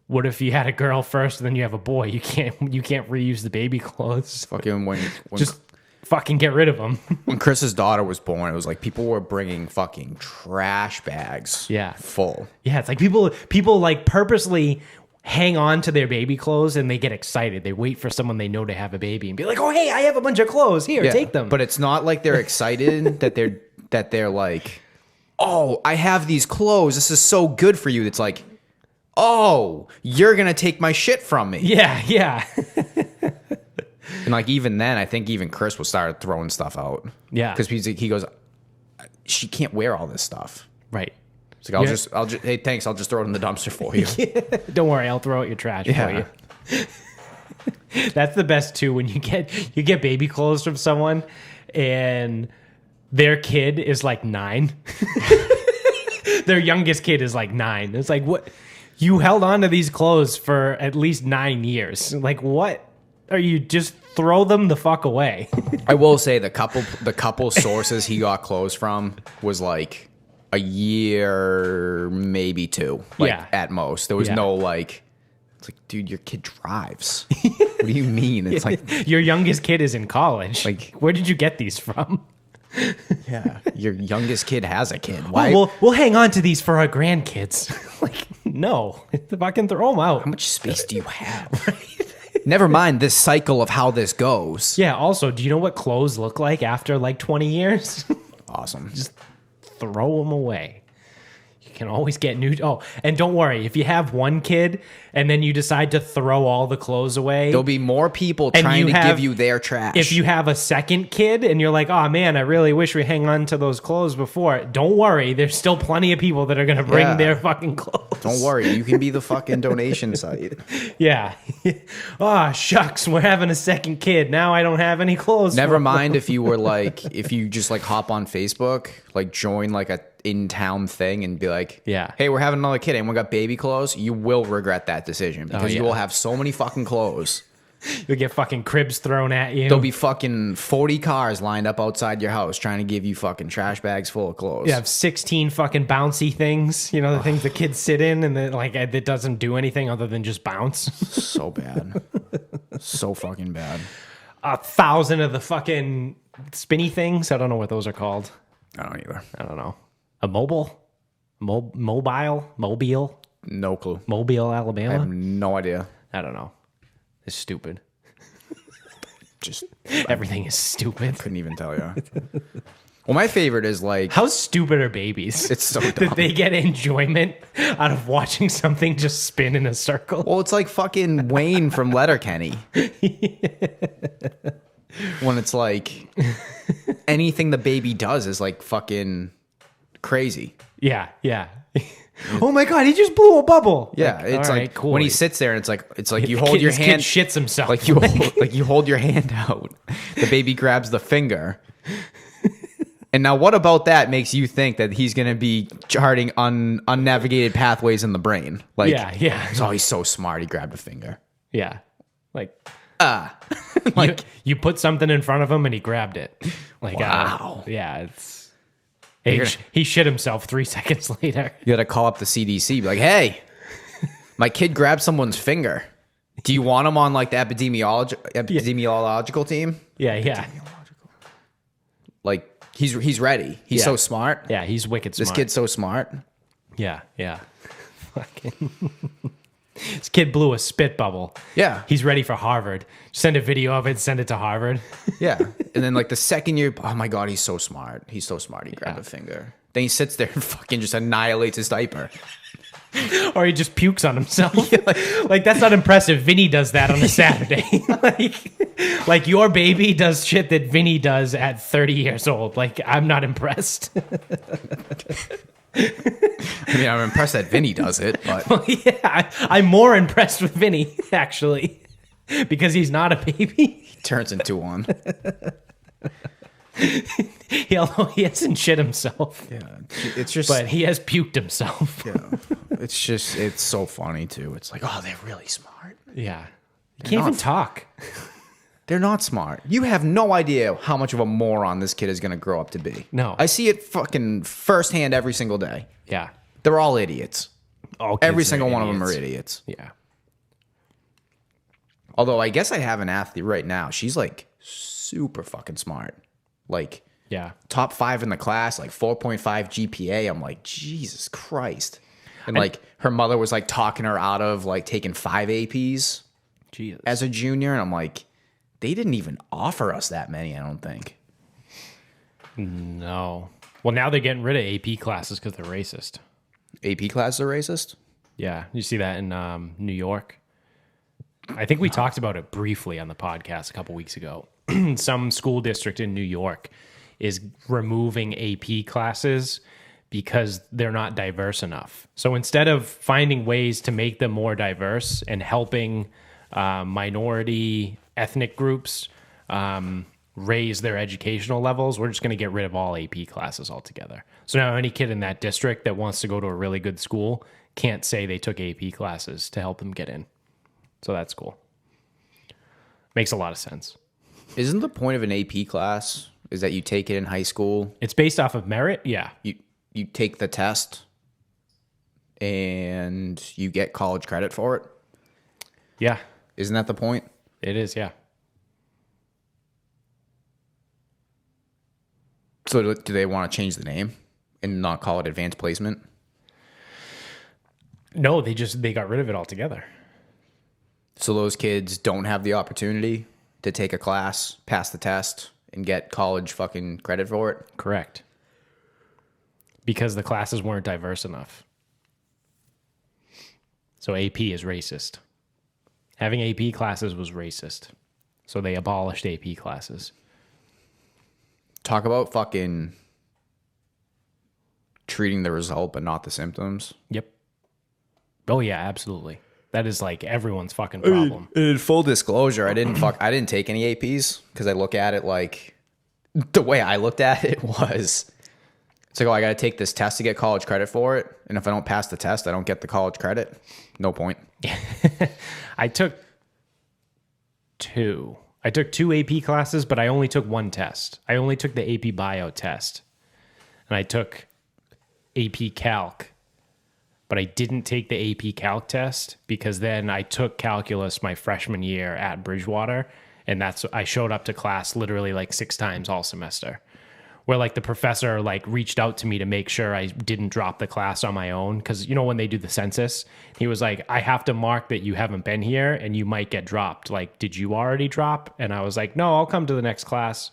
what if you had a girl first and then you have a boy? You can't reuse the baby clothes. Fucking when just fucking get rid of them. When Chris's daughter was born, it was like people were bringing fucking trash bags. Yeah, full. Yeah, it's like people like purposely hang on to their baby clothes and they get excited. They wait for someone they know to have a baby and be like, oh, hey, I have a bunch of clothes. Here, take them. But it's not like they're excited that they're like, oh, I have these clothes. This is so good for you. It's like, oh, you're going to take my shit from me. Yeah. And like even then, I think even Chris was started throwing stuff out. Yeah. Because he goes, she can't wear all this stuff. Right. It's like, I'll just, hey, thanks. I'll just throw it in the dumpster for you. Don't worry, I'll throw out your trash for you. That's the best too, when you get baby clothes from someone and their kid is like 9. Their youngest kid is like 9. It's like, what? You held on to these clothes for at least 9 years. Like, what? Are you just throw them the fuck away? I will say the couple sources he got clothes from was like a year, maybe 2, like at most. There was no like, it's like, dude, your kid drives. What do you mean? It's like your youngest kid is in college. Like, where did you get these from? Yeah, your youngest kid has a kid. Why? We'll hang on to these for our grandkids. Like, no, fucking throw them out. How much space do you have? Right? Never mind this cycle of how this goes. Yeah. Also, do you know what clothes look like after like 20 years? Awesome. Just throw them away. You can always get new. Oh, and don't worry, if you have one kid and then you decide to throw all the clothes away, there'll be more people trying to give you their trash. If you have a second kid and you're like, oh man, I really wish we hang on to those clothes before, don't worry, there's still plenty of people that are going to bring their fucking clothes. Don't worry, you can be the fucking donation site. Yeah. Oh, shucks, we're having a second kid. Now I don't have any clothes. Never mind if you were like, if you just like hop on Facebook, like join like a in-town thing and be like, hey, we're having another kid and we got baby clothes. You will regret that decision because you will have so many fucking clothes. You'll get fucking cribs thrown at you. There'll be fucking 40 cars lined up outside your house trying to give you fucking trash bags full of clothes. You have 16 fucking bouncy things, you know, the things the kids sit in and then like it doesn't do anything other than just bounce. So bad. So fucking bad. 1,000 of the fucking spinny things. I don't know what those are called. I don't either. I don't know. A mobile? Mobile? No clue. Mobile, Alabama? I have no idea. I don't know. It's stupid. Just everything is stupid. Couldn't even tell you. Well, my favorite is like, how stupid are babies? It's so dumb. That they get enjoyment out of watching something just spin in a circle. Well, it's like fucking Wayne from Letterkenny. When it's like anything the baby does is like fucking crazy. Yeah. Oh my god, he just blew a bubble. Yeah, like, it's like cool. when he sits there and it's like you hold your hand, kid shits himself. Like you hold your hand out. The baby grabs the finger. And now what about that makes you think that he's going to be charting unnavigated pathways in the brain? Like, yeah. Oh, he's so smart. He grabbed a finger. Yeah. Like, like you put something in front of him and he grabbed it. Like, wow. Yeah, it's... He shit himself 3 seconds later. You got to call up the CDC. Be like, hey, my kid grabbed someone's finger. Do you want him on like the epidemiological team? Yeah. Like, he's ready. He's so smart. Yeah, he's wicked smart. This kid's so smart. Yeah. Fucking... This kid blew a spit bubble. Yeah. He's ready for Harvard. Send a video of it, send it to Harvard. Yeah. And then like the second year, oh my God, he's so smart. He's so smart. He grabbed a finger. Then he sits there and fucking just annihilates his diaper. Or he just pukes on himself. Like that's not impressive. Vinny does that on a Saturday. like your baby does shit that Vinny does at 30 years old. Like I'm not impressed. I mean, I'm impressed that Vinny does it, but... Well, yeah, I'm more impressed with Vinny, actually, because he's not a baby. He turns into one. Although he hasn't shit himself. Yeah, it's just... But he has puked himself. Yeah, it's so funny, too. It's like, oh, they're really smart. Yeah. You can't even talk. They're not smart. You have no idea how much of a moron this kid is going to grow up to be. No. I see it fucking firsthand every single day. Yeah. They're all idiots. Every single one of them are idiots. Yeah. Although I guess I have an athlete right now. She's like super fucking smart. Like, top 5 in the class, like 4.5 GPA. I'm like, Jesus Christ. And like her mother was like talking her out of like taking 5 APs as a junior. And I'm like, they didn't even offer us that many, I don't think. No. Well, now they're getting rid of AP classes because they're racist. AP classes are racist? Yeah. You see that in New York? I think we talked about it briefly on the podcast a couple weeks ago. Some school district in New York is removing AP classes because they're not diverse enough. So instead of finding ways to make them more diverse and helping minority ethnic groups raise their educational levels, we're just going to get rid of all AP classes altogether. So now any kid in that district that wants to go to a really good school can't say they took AP classes to help them get in. So that's cool. Makes a lot of sense. Isn't the point of an AP class is that you take it in high school? It's based off of merit, yeah. You take the test and you get college credit for it? Yeah. Isn't that the point? It is, yeah. So do they want to change the name and not call it advanced placement? No, they got rid of it altogether. So those kids don't have the opportunity to take a class, pass the test, and get college fucking credit for it? Correct. Because the classes weren't diverse enough. So AP is racist. Having AP classes was racist. So they abolished AP classes. Talk about fucking treating the result but not the symptoms. Yep. Oh yeah, absolutely. That is like everyone's fucking problem. In full disclosure, I didn't take any APs because I look at it like the way I looked at it was it's like, oh, I got to take this test to get college credit for it. And if I don't pass the test, I don't get the college credit. No point. I took two AP classes, but I only took one test. I only took the AP Bio test. And I took AP Calc. But I didn't take the AP Calc test because then I took calculus my freshman year at Bridgewater. And I showed up to class literally like 6 times all semester. Where like the professor like reached out to me to make sure I didn't drop the class on my own. Because you know when they do the census, he was like, I have to mark that you haven't been here and you might get dropped. Like, did you already drop? And I was like, no, I'll come to the next class.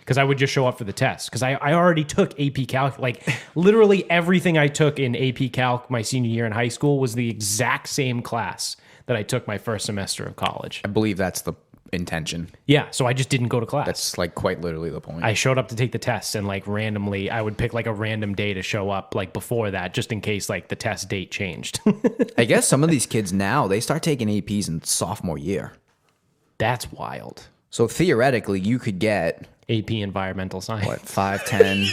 Because I would just show up for the test. Because I already took AP Calc. Like literally everything I took in AP Calc my senior year in high school was the exact same class that I took my first semester of college. I believe that's the intention. Yeah, so I just didn't go to class. That's like quite literally the point. I showed up to take the test and like randomly, I would pick like a random day to show up like before that, just in case like the test date changed. I guess some of these kids now, they start taking APs in sophomore year. That's wild. So theoretically, you could get AP Environmental Science. what, 5, 10?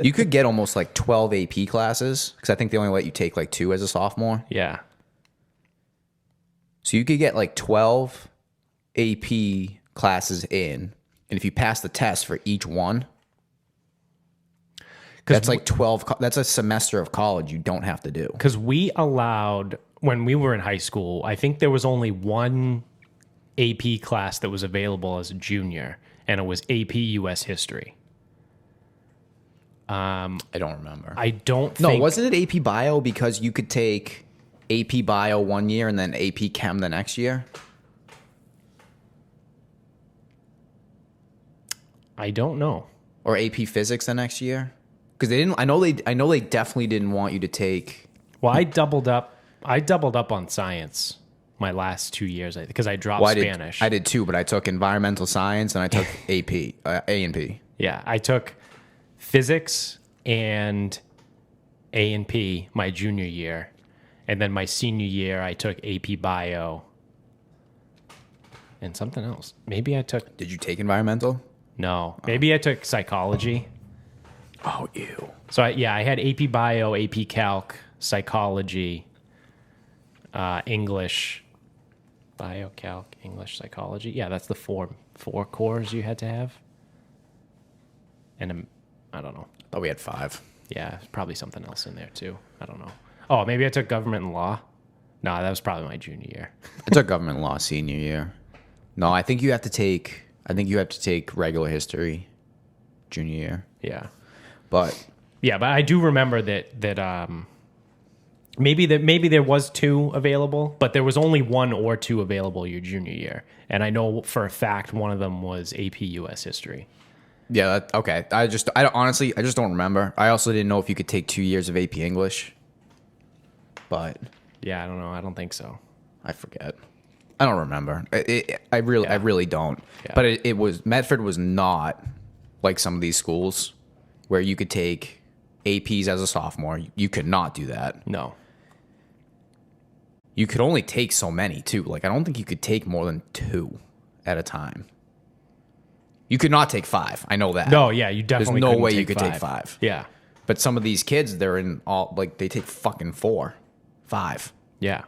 You could get almost like 12 AP classes because I think they only let you take like 2 as a sophomore. Yeah. So you could get like 12 AP classes in, and if you pass the test for each one, that's like 12. That's a semester of college you don't have to do. Because we allowed, when we were in high school, I think there was only one AP class that was available as a junior, and it was AP US History. I don't remember. I don't No, think... wasn't it AP Bio because you could take AP Bio one year and then AP Chem the next year? I don't know. Or AP Physics the next year? Because they didn't. I know they definitely didn't want you to take. Well, I doubled up on science my last 2 years because I dropped Spanish. I did too, but I took environmental science and I took AP, A and P. Yeah, I took physics and A and P my junior year, and then my senior year I took AP Bio and something else. Maybe I took. Did you take environmental? No, maybe I took psychology. Oh, ew. So I had AP Bio, AP Calc, psychology, English, Bio, Calc, English, psychology. Yeah, that's the four cores you had to have. And I don't know. Oh, we had 5. Yeah, probably something else in there too. I don't know. Oh, maybe I took government and law. No, that was probably my junior year. I took government law senior year. No, I think you have to take regular history junior year. Yeah. But I do remember that maybe there was 2 available, but there was only 1 or 2 available your junior year. And I know for a fact one of them was AP US History. yeah, okay. I honestly just don't remember. I also didn't know if you could take 2 years of AP English. But Yeah, I don't know. I don't think so. I forget. I don't remember. I really don't. Yeah. But it was Medford was not like some of these schools where you could take APs as a sophomore. You could not do that. No. You could only take so many, too. Like, I don't think you could take more than 2 at a time. You could not take 5. I know that. No, yeah, you definitely There's no couldn't way take you could 5. take 5. Yeah. But some of these kids, they're in all, like, they take fucking 4, 5. Yeah.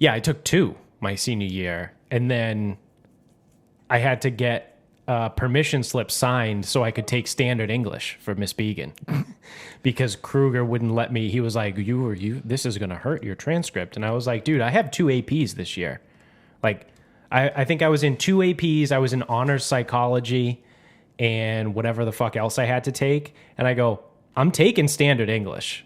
Yeah, I took 2 my senior year, and then I had to get a permission slip signed so I could take standard English for Miss Began because Kruger wouldn't let me. He was like, this is going to hurt your transcript. And I was like, dude, I have 2 APs this year. Like, I think I was in 2 APs. I was in honors psychology and whatever the fuck else I had to take. And I go, I'm taking standard English.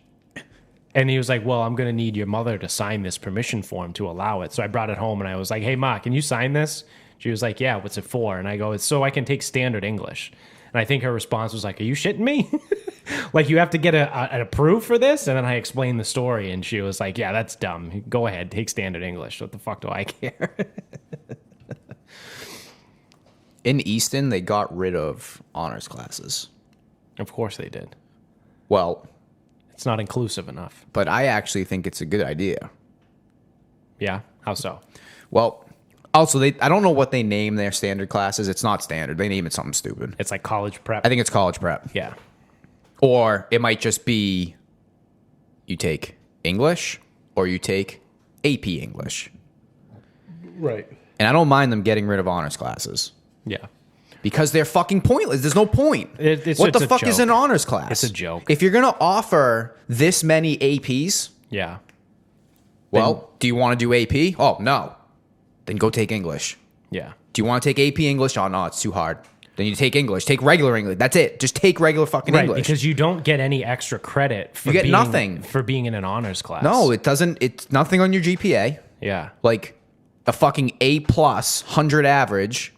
And he was like, well, I'm going to need your mother to sign this permission form to allow it. So I brought it home and I was like, hey, Ma, can you sign this? She was like, yeah, what's it for? And I go, it's so I can take standard English. And I think her response was like, are you shitting me? Like, you have to get an approved for this? And then I explained the story and she was like, yeah, that's dumb. Go ahead, take standard English. What the fuck do I care? In Easton, they got rid of honors classes. Of course they did. Well, it's not inclusive enough. but I actually think it's a good idea. Yeah? How so? Well, also, I don't know what they name their standard classes. It's not standard. They name it something stupid. It's like college prep. I think it's college prep. Yeah. Or it might just be you take English or you take AP English. Right. And I don't mind them getting rid of honors classes Yeah. because they're fucking pointless. There's no point. What the fuck is an honors class? It's a joke. If you're going to offer this many APs, Yeah. well, do you want to do AP? Oh, no. Then go take English. Yeah. Do you want to take AP English? Oh, no, it's too hard. Then you take English. Take regular English. That's it. Just take regular fucking Right, English. because you don't get any extra credit for You get being, nothing. for being in an honors class. No, it doesn't. It's nothing on your GPA. Yeah. Like a fucking A plus 100 average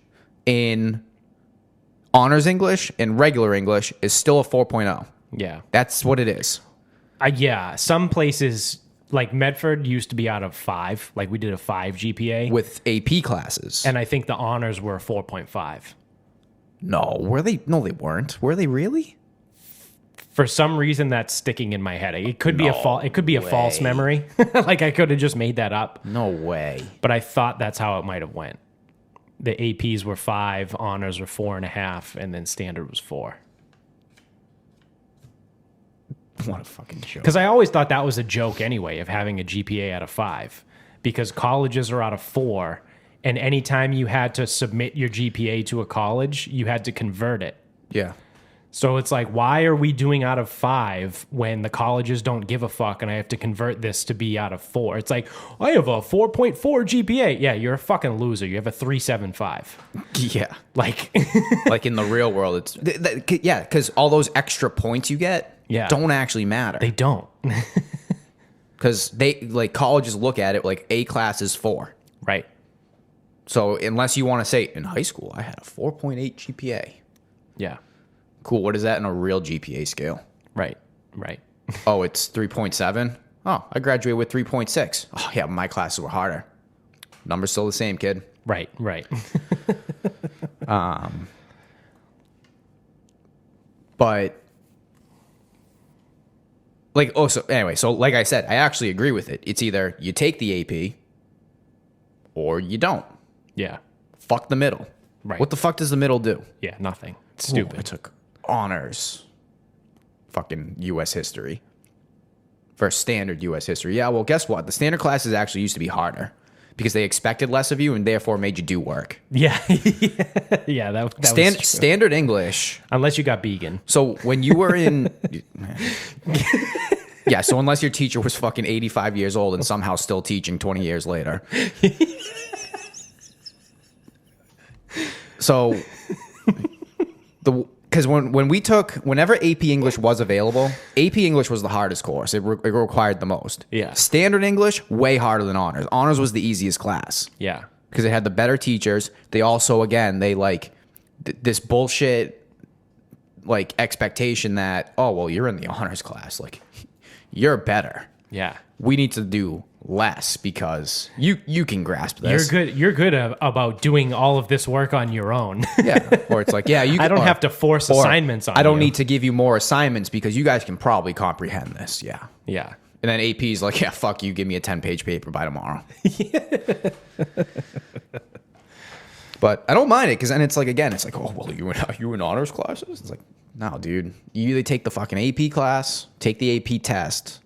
in honors English and regular English is still a 4.0. Yeah. That's what it is. Yeah. Some places like Medford used to be out of 5. Like we did a 5 GPA. With AP classes. And I think the honors were 4.5. No, were they? No, they weren't. Were they really? For some reason that's sticking in my head. It could be a false memory. Like I could have just made that up. No way. But I thought that's how it might have went. The APs were 5, honors were 4.5, and then standard was 4. What a fucking joke. Because I always thought that was a joke anyway of having a GPA out of 5. Because colleges are out of 4, and anytime you had to submit your GPA to a college, you had to convert it. Yeah. So it's like, why are we doing out of 5 when the colleges don't give a fuck and I have to convert this to be out of 4? It's like, I have a 4.4 GPA. Yeah, you're a fucking loser. You have a 3.75. Yeah. Like, Like in the real world, it's yeah, because all those extra points you get don't actually matter. they don't. Because they like colleges look at it like A class is 4. Right. So unless you want to say in high school I had a 4.8 GPA. Yeah. Cool. What is that in a real GPA scale? Right. Right. Oh, it's 3.7. Oh, I graduated with 3.6. Oh yeah, my classes were harder. Number's still the same, kid. Right. Right. But like, oh, so anyway, so like I said, I actually agree with it. It's either you take the AP or you don't. Yeah. Fuck the middle. Right. What the fuck does the middle do? Yeah. Nothing. It's stupid. Ooh, I took honors. Fucking U.S. history. For standard U.S. history. Yeah, well, guess what? The standard classes actually used to be harder because they expected less of you and therefore made you do work. Yeah. Yeah. That was true. Standard English. Unless you got vegan. So when you were in... Yeah, so unless your teacher was fucking 85 years old and somehow still teaching 20 years later. So... Because whenever AP English was available, AP English was the hardest course. It required the most. Yeah. Standard English, way harder than honors. Honors was the easiest class. Yeah. Because it had the better teachers. They also, again, they like this bullshit like expectation that, oh, well, you're in the honors class. Like, you're better. Yeah. We need to do less because you can grasp this. You're good about doing all of this work on your own. Yeah. Or it's like, yeah, you I don't have to force assignments on you. I don't need to give you more assignments because you guys can probably comprehend this. Yeah. Yeah. And then AP's like, yeah, fuck you, give me a 10-page paper by tomorrow. But I don't mind it because then it's like, again, it's like, oh, well, you in honors classes? It's like, no, dude. You either take the fucking AP class, take the AP test.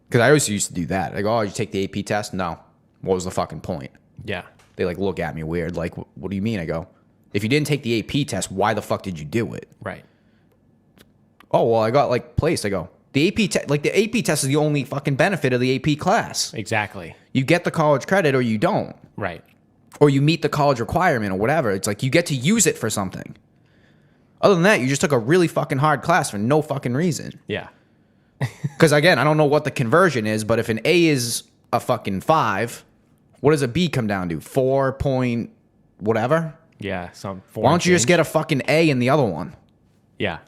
Because I always used to do that. Like, oh, you take the AP test? No. What was the fucking point? Yeah. They like look at me weird. Like, what do you mean? I go, if you didn't take the AP test, why the fuck did you do it? Right. Oh, well, I got like placed. I go, the AP test is the only fucking benefit of the AP class. Exactly. You get the college credit or you don't. Right. Or you meet the college requirement or whatever. It's like you get to use it for something. Other than that, you just took a really fucking hard class for no fucking reason. Yeah. Because again, I don't know what the conversion is, but if an A is a fucking 5, what does a B come down to? 4 point whatever? Yeah. Why don't you just get a fucking A in the other one? Yeah.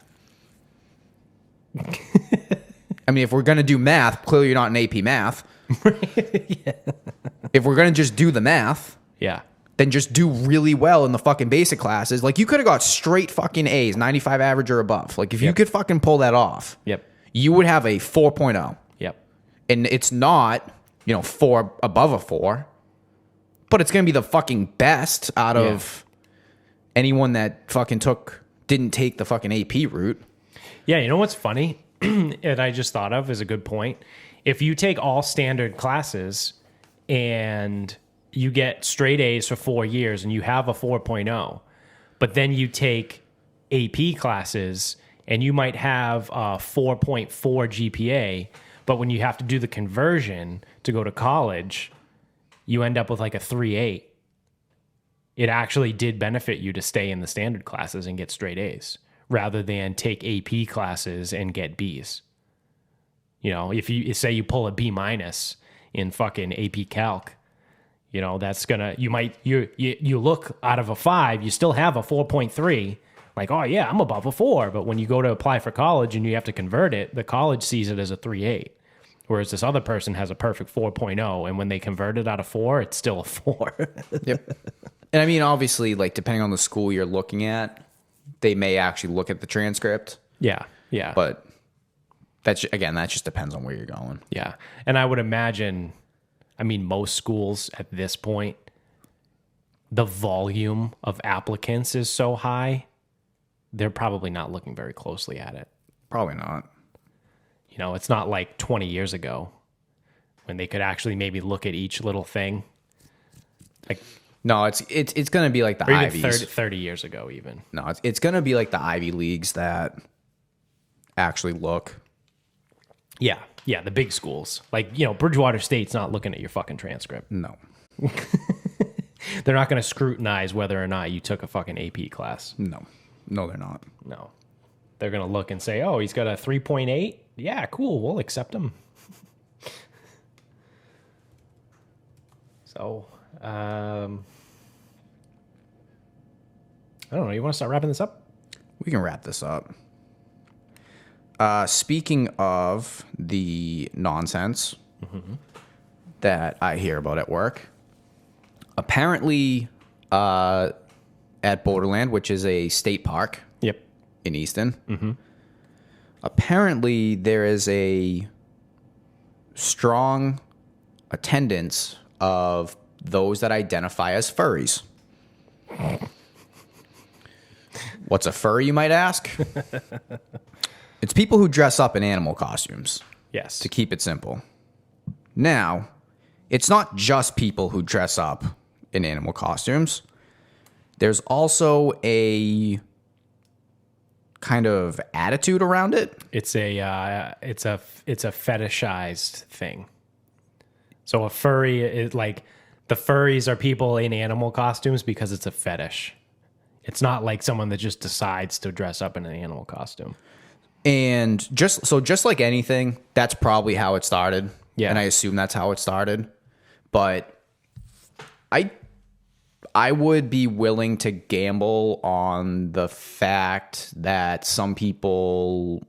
I mean, if we're going to do math, clearly you're not in AP math. Yeah. If we're going to just do the math, Yeah. then just do really well in the fucking basic classes. Like, you could have got straight fucking A's, 95 average or above. Like, if you could fucking pull that off, Yep. you would have a 4.0. Yep. And it's not, 4 above a 4, but it's going to be the fucking best out of anyone that fucking didn't take the fucking AP route. Yeah. You know what's funny? And I just thought of is a good point. If you take all standard classes and you get straight A's for 4 years and you have a 4.0, but then you take AP classes and you might have a 4.4 GPA, but when you have to do the conversion to go to college, you end up with like a 3.8. It actually did benefit you to stay in the standard classes and get straight A's rather than take AP classes and get B's. If you say you pull a B minus in fucking AP Calc, that's gonna, you look out of a 5, you still have a 4.3. Like, oh yeah, I'm above a 4. But when you go to apply for college and you have to convert it, the college sees it as a 3.8. Whereas this other person has a perfect 4.0. And when they convert it out of 4, it's still a 4. Yep. And I mean, obviously, like, depending on the school you're looking at, they may actually look at the transcript. Yeah. Yeah. But that just depends on where you're going. Yeah. And I would imagine, most schools at this point, the volume of applicants is so high, they're probably not looking very closely at it. Probably not. It's not like 20 years ago when they could actually maybe look at each little thing. Like, no, it's going to be like the or Ivies. even 30 years ago even. No, it's going to be like the Ivy Leagues that actually look. Yeah. Yeah, the big schools. Like, Bridgewater State's not looking at your fucking transcript. No. They're not going to scrutinize whether or not you took a fucking AP class. No, they're not. No. They're going to look and say, oh, he's got a 3.8? Yeah, cool. We'll accept him. So, I don't know. You want to start wrapping this up? We can wrap this up. Speaking of the nonsense that I hear about at work, apparently at Borderland, which is a state park in Easton, apparently there is a strong attendance of those that identify as furries. What's a furry, you might ask? It's people who dress up in animal costumes. Yes. To keep it simple. Now, it's not just people who dress up in animal costumes. There's also a kind of attitude around it. It's a fetishized thing. So a furry is like, the furries are people in animal costumes because it's a fetish. It's not like someone that just decides to dress up in an animal costume. And just like anything, that's probably how it started. Yeah. And I assume that's how it started. But I would be willing to gamble on the fact that some people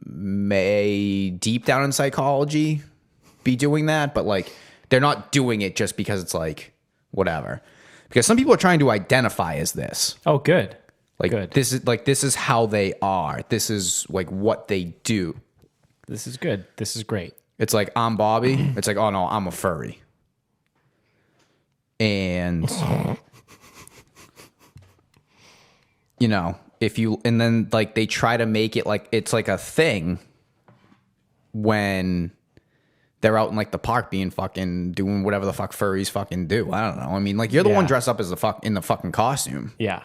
may, deep down in psychology, be doing that, but like they're not doing it just because it's like whatever. Because some people are trying to identify as this. Oh, good. Like Good. this is how they are. This is like what they do. This is good. This is great. It's like I'm Bobby. It's like, oh no, I'm a furry. And you know, and then like they try to make it like it's like a thing when they're out in like the park being fucking doing whatever the fuck furries fucking do. I don't know. I mean, like you're the one dressed up as in the fucking costume. Yeah.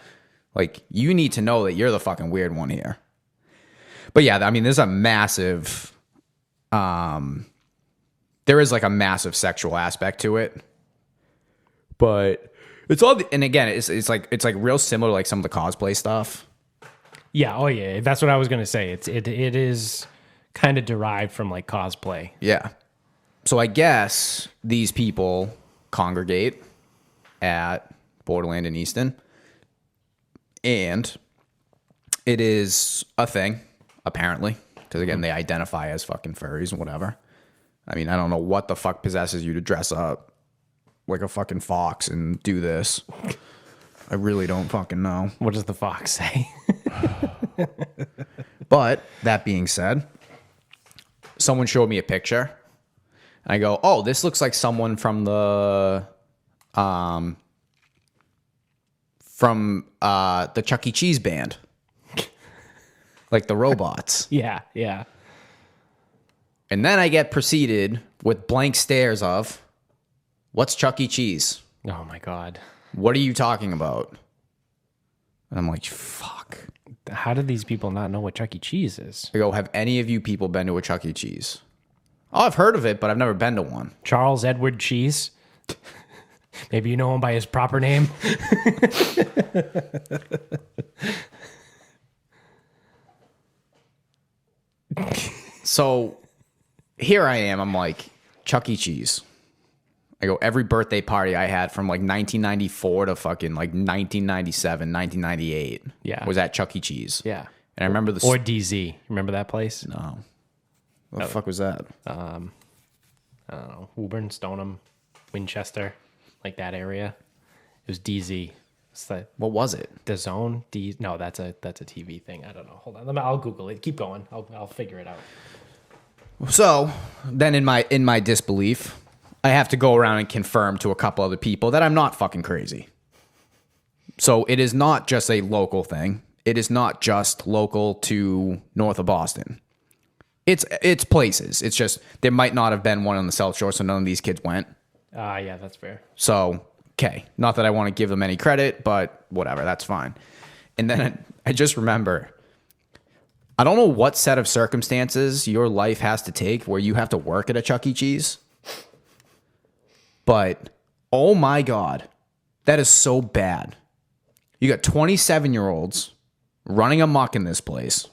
Like you need to know that you're the fucking weird one here. But yeah, I mean, there's a massive, there is like a massive sexual aspect to it. But it's all, and again, it's like real similar to like some of the cosplay stuff. Yeah. Oh yeah. That's what I was gonna say. It is kind of derived from like cosplay. Yeah. So I guess these people congregate at Borderland and Easton, and it is a thing apparently because again they identify as fucking furries and whatever. I mean, I don't know what the fuck possesses you to dress up like a fucking fox and do this. I really don't fucking know. What does the fox say? But that being said, someone showed me a picture. And I go, oh, this looks like someone from the Chuck E. Cheese band. Like the robots. Yeah. Yeah. And then I get preceded with blank stares of, what's Chuck E. Cheese? Oh my God. What are you talking about? And I'm like, fuck. How did these people not know what Chuck E. Cheese is? I go, have any of you people been to a Chuck E. Cheese? Oh, I've heard of it, but I've never been to one. Charles Edward Cheese? Maybe you know him by his proper name. So here I am. I'm like, Chuck E. Cheese. I go, every birthday party I had from like 1994 to fucking like 1997, 1998 was at Chuck E. Cheese. Yeah. And I remember Or DZ. Remember that place? No. What the fuck was that? I don't know. Woburn, Stoneham, Winchester, like that area. It was DZ. It's the What was it? Zone. No, that's a TV thing. I don't know. Hold on. I'll Google it. Keep going. I'll figure it out. So then in my disbelief, I have to go around and confirm to a couple other people that I'm not fucking crazy. So it is not just a local thing. It is not just local to north of Boston. It's places. It's just there might not have been one on the South Shore, so none of these kids went. Yeah, that's fair. So, okay. Not that I want to give them any credit, but whatever. That's fine. And then I just remember, I don't know what set of circumstances your life has to take where you have to work at a Chuck E. Cheese. But, oh my God, that is so bad. You got 27-year-olds running amok in this place.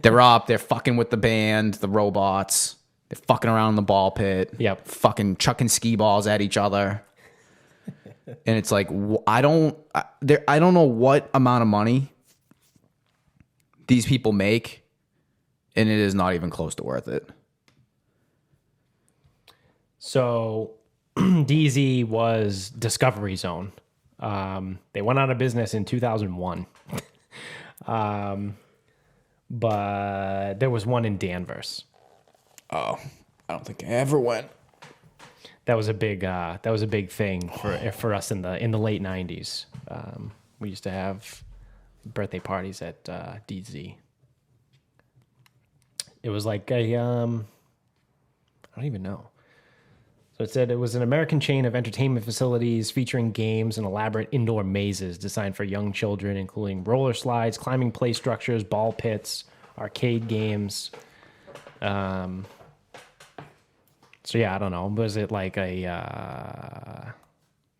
They're up, they're fucking with the band, the robots. They're fucking around in the ball pit. Yep. Fucking chucking skee balls at each other. And it's like, I don't know what amount of money these people make, and it is not even close to worth it. So DZ was Discovery Zone. They went out of business in 2001. But there was one in Danvers. Oh, I don't think I ever went. That was a big thing for us in the late 90s. We used to have birthday parties at DZ. It was like a I don't even know. So it said it was an American chain of entertainment facilities featuring games and elaborate indoor mazes designed for young children, including roller slides, climbing play structures, ball pits, arcade games. So yeah, I don't know. Was it like a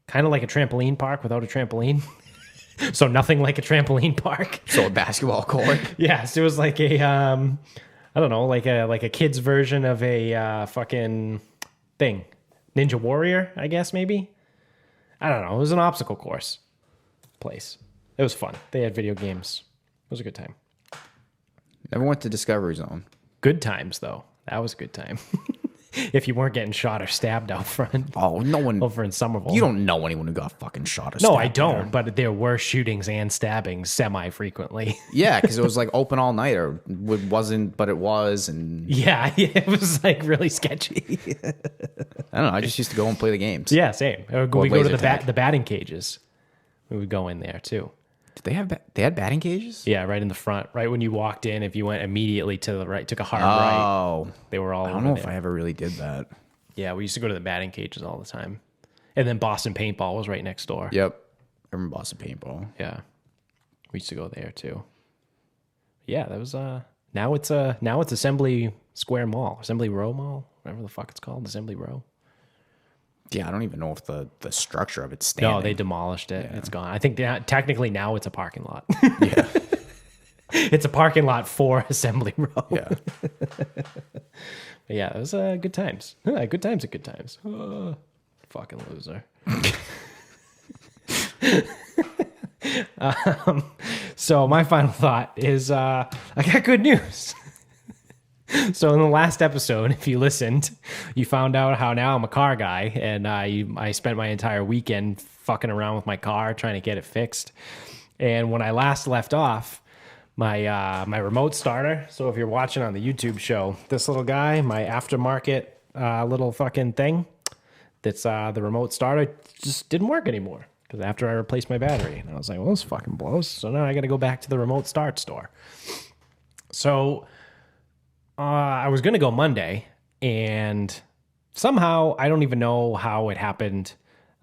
kind of like a trampoline park without a trampoline? So nothing like a trampoline park. So a basketball court. Yes, it was like a I don't know, like a kid's version of a fucking thing. Ninja Warrior, I guess maybe. I don't know. It was an obstacle course place. It was fun. They had video games. It was a good time. Never went to Discovery Zone. Good times though. That was a good time. if you weren't getting shot or stabbed out front. Oh, no one. Over in Somerville. You don't know anyone who got fucking shot or No, stabbed. I don't. there. But there were shootings and stabbings semi-frequently. Yeah, because it was like open all night, or it wasn't, but it was, and Yeah, it was like really sketchy. I don't know. I just used to go and play the games. Yeah, same. We go to laser tag. the batting cages. We would go in there too. Did they have they had batting cages? Yeah, right in the front. Right when you walked in, if you went immediately to the right, took a hard right, Oh, they were all I don't over know there. if I ever really did that. Yeah, we used to go to the batting cages all the time. And then Boston Paintball was right next door. Yep, I remember Boston Paintball. Yeah. We used to go there too. Yeah, that was now it's Assembly Square Mall, Assembly Row Mall, whatever the fuck it's called, Assembly Row. Yeah, I don't even know if the structure of it's standing. No, they demolished it. Yeah. It's gone. I think technically now it's a parking lot. Yeah, It's a parking lot for Assembly Row. yeah. But yeah, it was good times. Good times at good times. Fucking loser. So my final thought is I got good news. So in the last episode, if you listened, you found out how now I'm a car guy, and I spent my entire weekend fucking around with my car trying to get it fixed. And when I last left off, my remote starter. So if you're watching on the YouTube show, this little guy, my aftermarket little fucking thing, that's the remote starter, just didn't work anymore. Because after I replaced my battery, and I was like, well, this fucking blows. So now I got to go back to the remote start store. So I was going to go Monday, and somehow, I don't even know how it happened.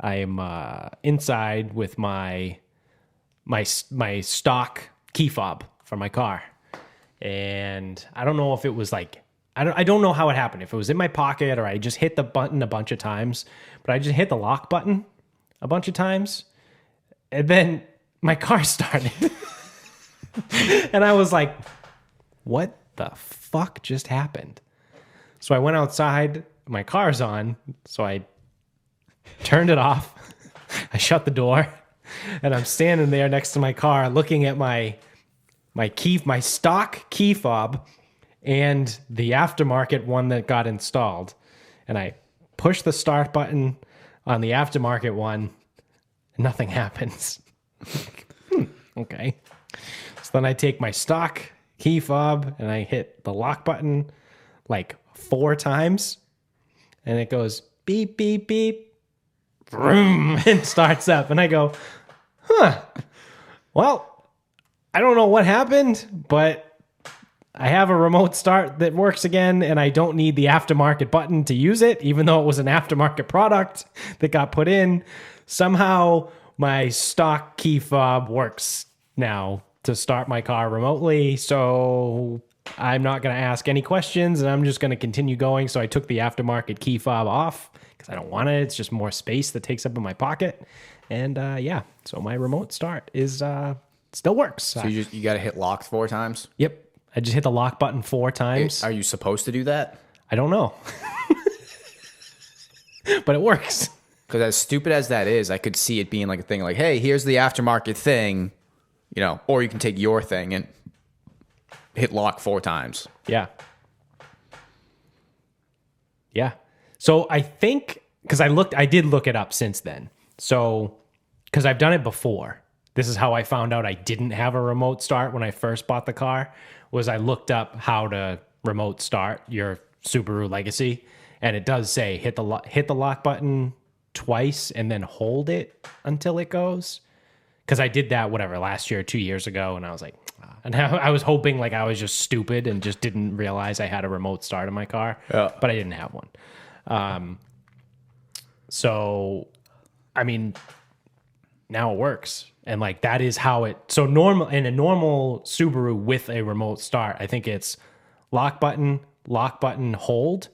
I'm inside with my stock key fob for my car. And I don't know if it was like, I don't know how it happened. If it was in my pocket or I just hit the button a bunch of times, but I just hit the lock button a bunch of times, and then my car started. And I was like, what the fuck just happened? So I went outside, my car's on, so I turned it off. I shut the door, and I'm standing there next to my car looking at my stock key fob and the aftermarket one that got installed. And I push the start button on the aftermarket one, and nothing happens. Okay. So then I take my stock key fob and I hit the lock button like 4 times, and it goes beep, beep, beep, vroom, and starts up. And I go, well, I don't know what happened, but I have a remote start that works again, and I don't need the aftermarket button to use it, even though it was an aftermarket product that got put in. Somehow my stock key fob works now to start my car remotely, so I'm not going to ask any questions, and I'm just going to continue going. So I took the aftermarket key fob off because I don't want it. It's just more space that takes up in my pocket. And yeah, so my remote start is still works. So you got to hit lock 4 times? Yep. I just hit the lock button 4 times. Are you supposed to do that? I don't know. But it works. Because as stupid as that is, I could see it being like a thing like, hey, here's the aftermarket thing, you know, or you can take your thing and hit lock 4 times. Yeah. Yeah. So I think, because I did look it up since then. So, because I've done it before. This is how I found out I didn't have a remote start when I first bought the car, was I looked up how to remote start your Subaru Legacy, and it does say hit the lock button twice and then hold it until it goes. Because I did that last year or 2 years ago, and I was like, and I was hoping like I was just stupid and just didn't realize I had a remote start in my car, but I didn't have one. So I mean, now it works. And like that is how it, so normal in a normal Subaru with a remote start, I think it's lock button, hold,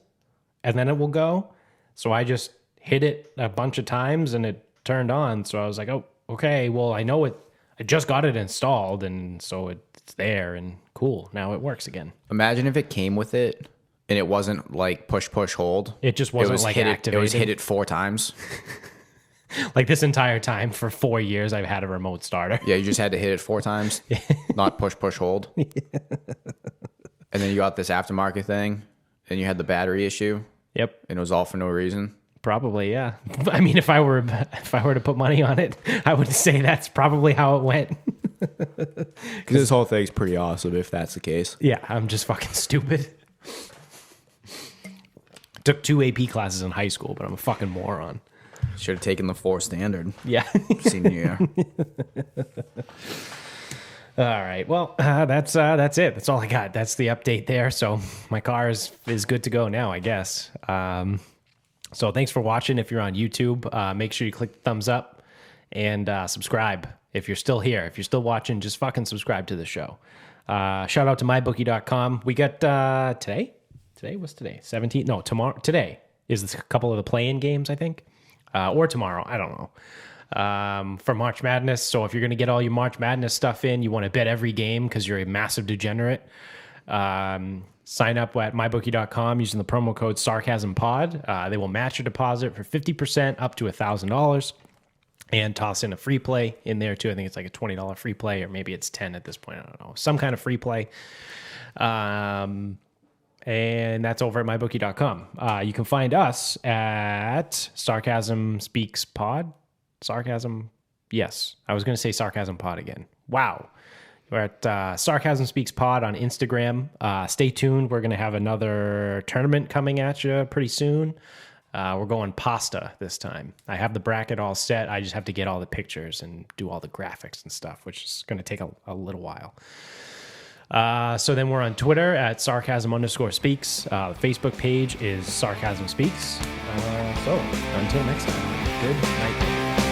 and then it will go. So I just hit it a bunch of times and it turned on. So I was like, oh, okay, well, I know it, I just got it installed, and so it's there and cool. Now it works again. Imagine if it came with it and it wasn't like push, hold. It just wasn't like activated. It was hit it 4 times. Like this entire time for 4 years, I've had a remote starter. Yeah, you just had to hit it 4 times, not push, hold. Yeah. And then you got this aftermarket thing, and you had the battery issue. Yep. And it was all for no reason. Probably, yeah. I mean, if I were to put money on it, I would say that's probably how it went. Because this whole thing's pretty awesome if that's the case. Yeah, I'm just fucking stupid. Took 2 AP classes in high school, but I'm a fucking moron. Should have taken the 4 standard. Yeah. Senior year. All right. Well, that's it. That's all I got. That's the update there. So my car is good to go now, I guess. So thanks for watching. If you're on YouTube, make sure you click the thumbs up and subscribe. If you're still here, if you're still watching, just fucking subscribe to the show. Shout out to mybookie.com. We got today. What's today? 17th? No, tomorrow. Today is a couple of the play-in games, I think. Or tomorrow. I don't know. For March Madness. So if you're going to get all your March Madness stuff in, you want to bet every game because you're a massive degenerate. Sign up at mybookie.com using the promo code SarcasmPod. They will match your deposit for 50% up to $1,000 and toss in a free play in there too. I think it's like a $20 free play, or maybe it's 10 at this point. I don't know. Some kind of free play. And that's over at mybookie.com. You can find us at Sarcasm Speaks Pod. Sarcasm. Yes. I was going to say Sarcasm Pod again. Wow. We're at Sarcasm Speaks Pod on Instagram. Stay tuned. We're going to have another tournament coming at you pretty soon. We're going pasta this time. I have the bracket all set. I just have to get all the pictures and do all the graphics and stuff, which is going to take a little while. So then we're on Twitter at Sarcasm_speaks. The Facebook page is Sarcasm Speaks. So until next time, good night.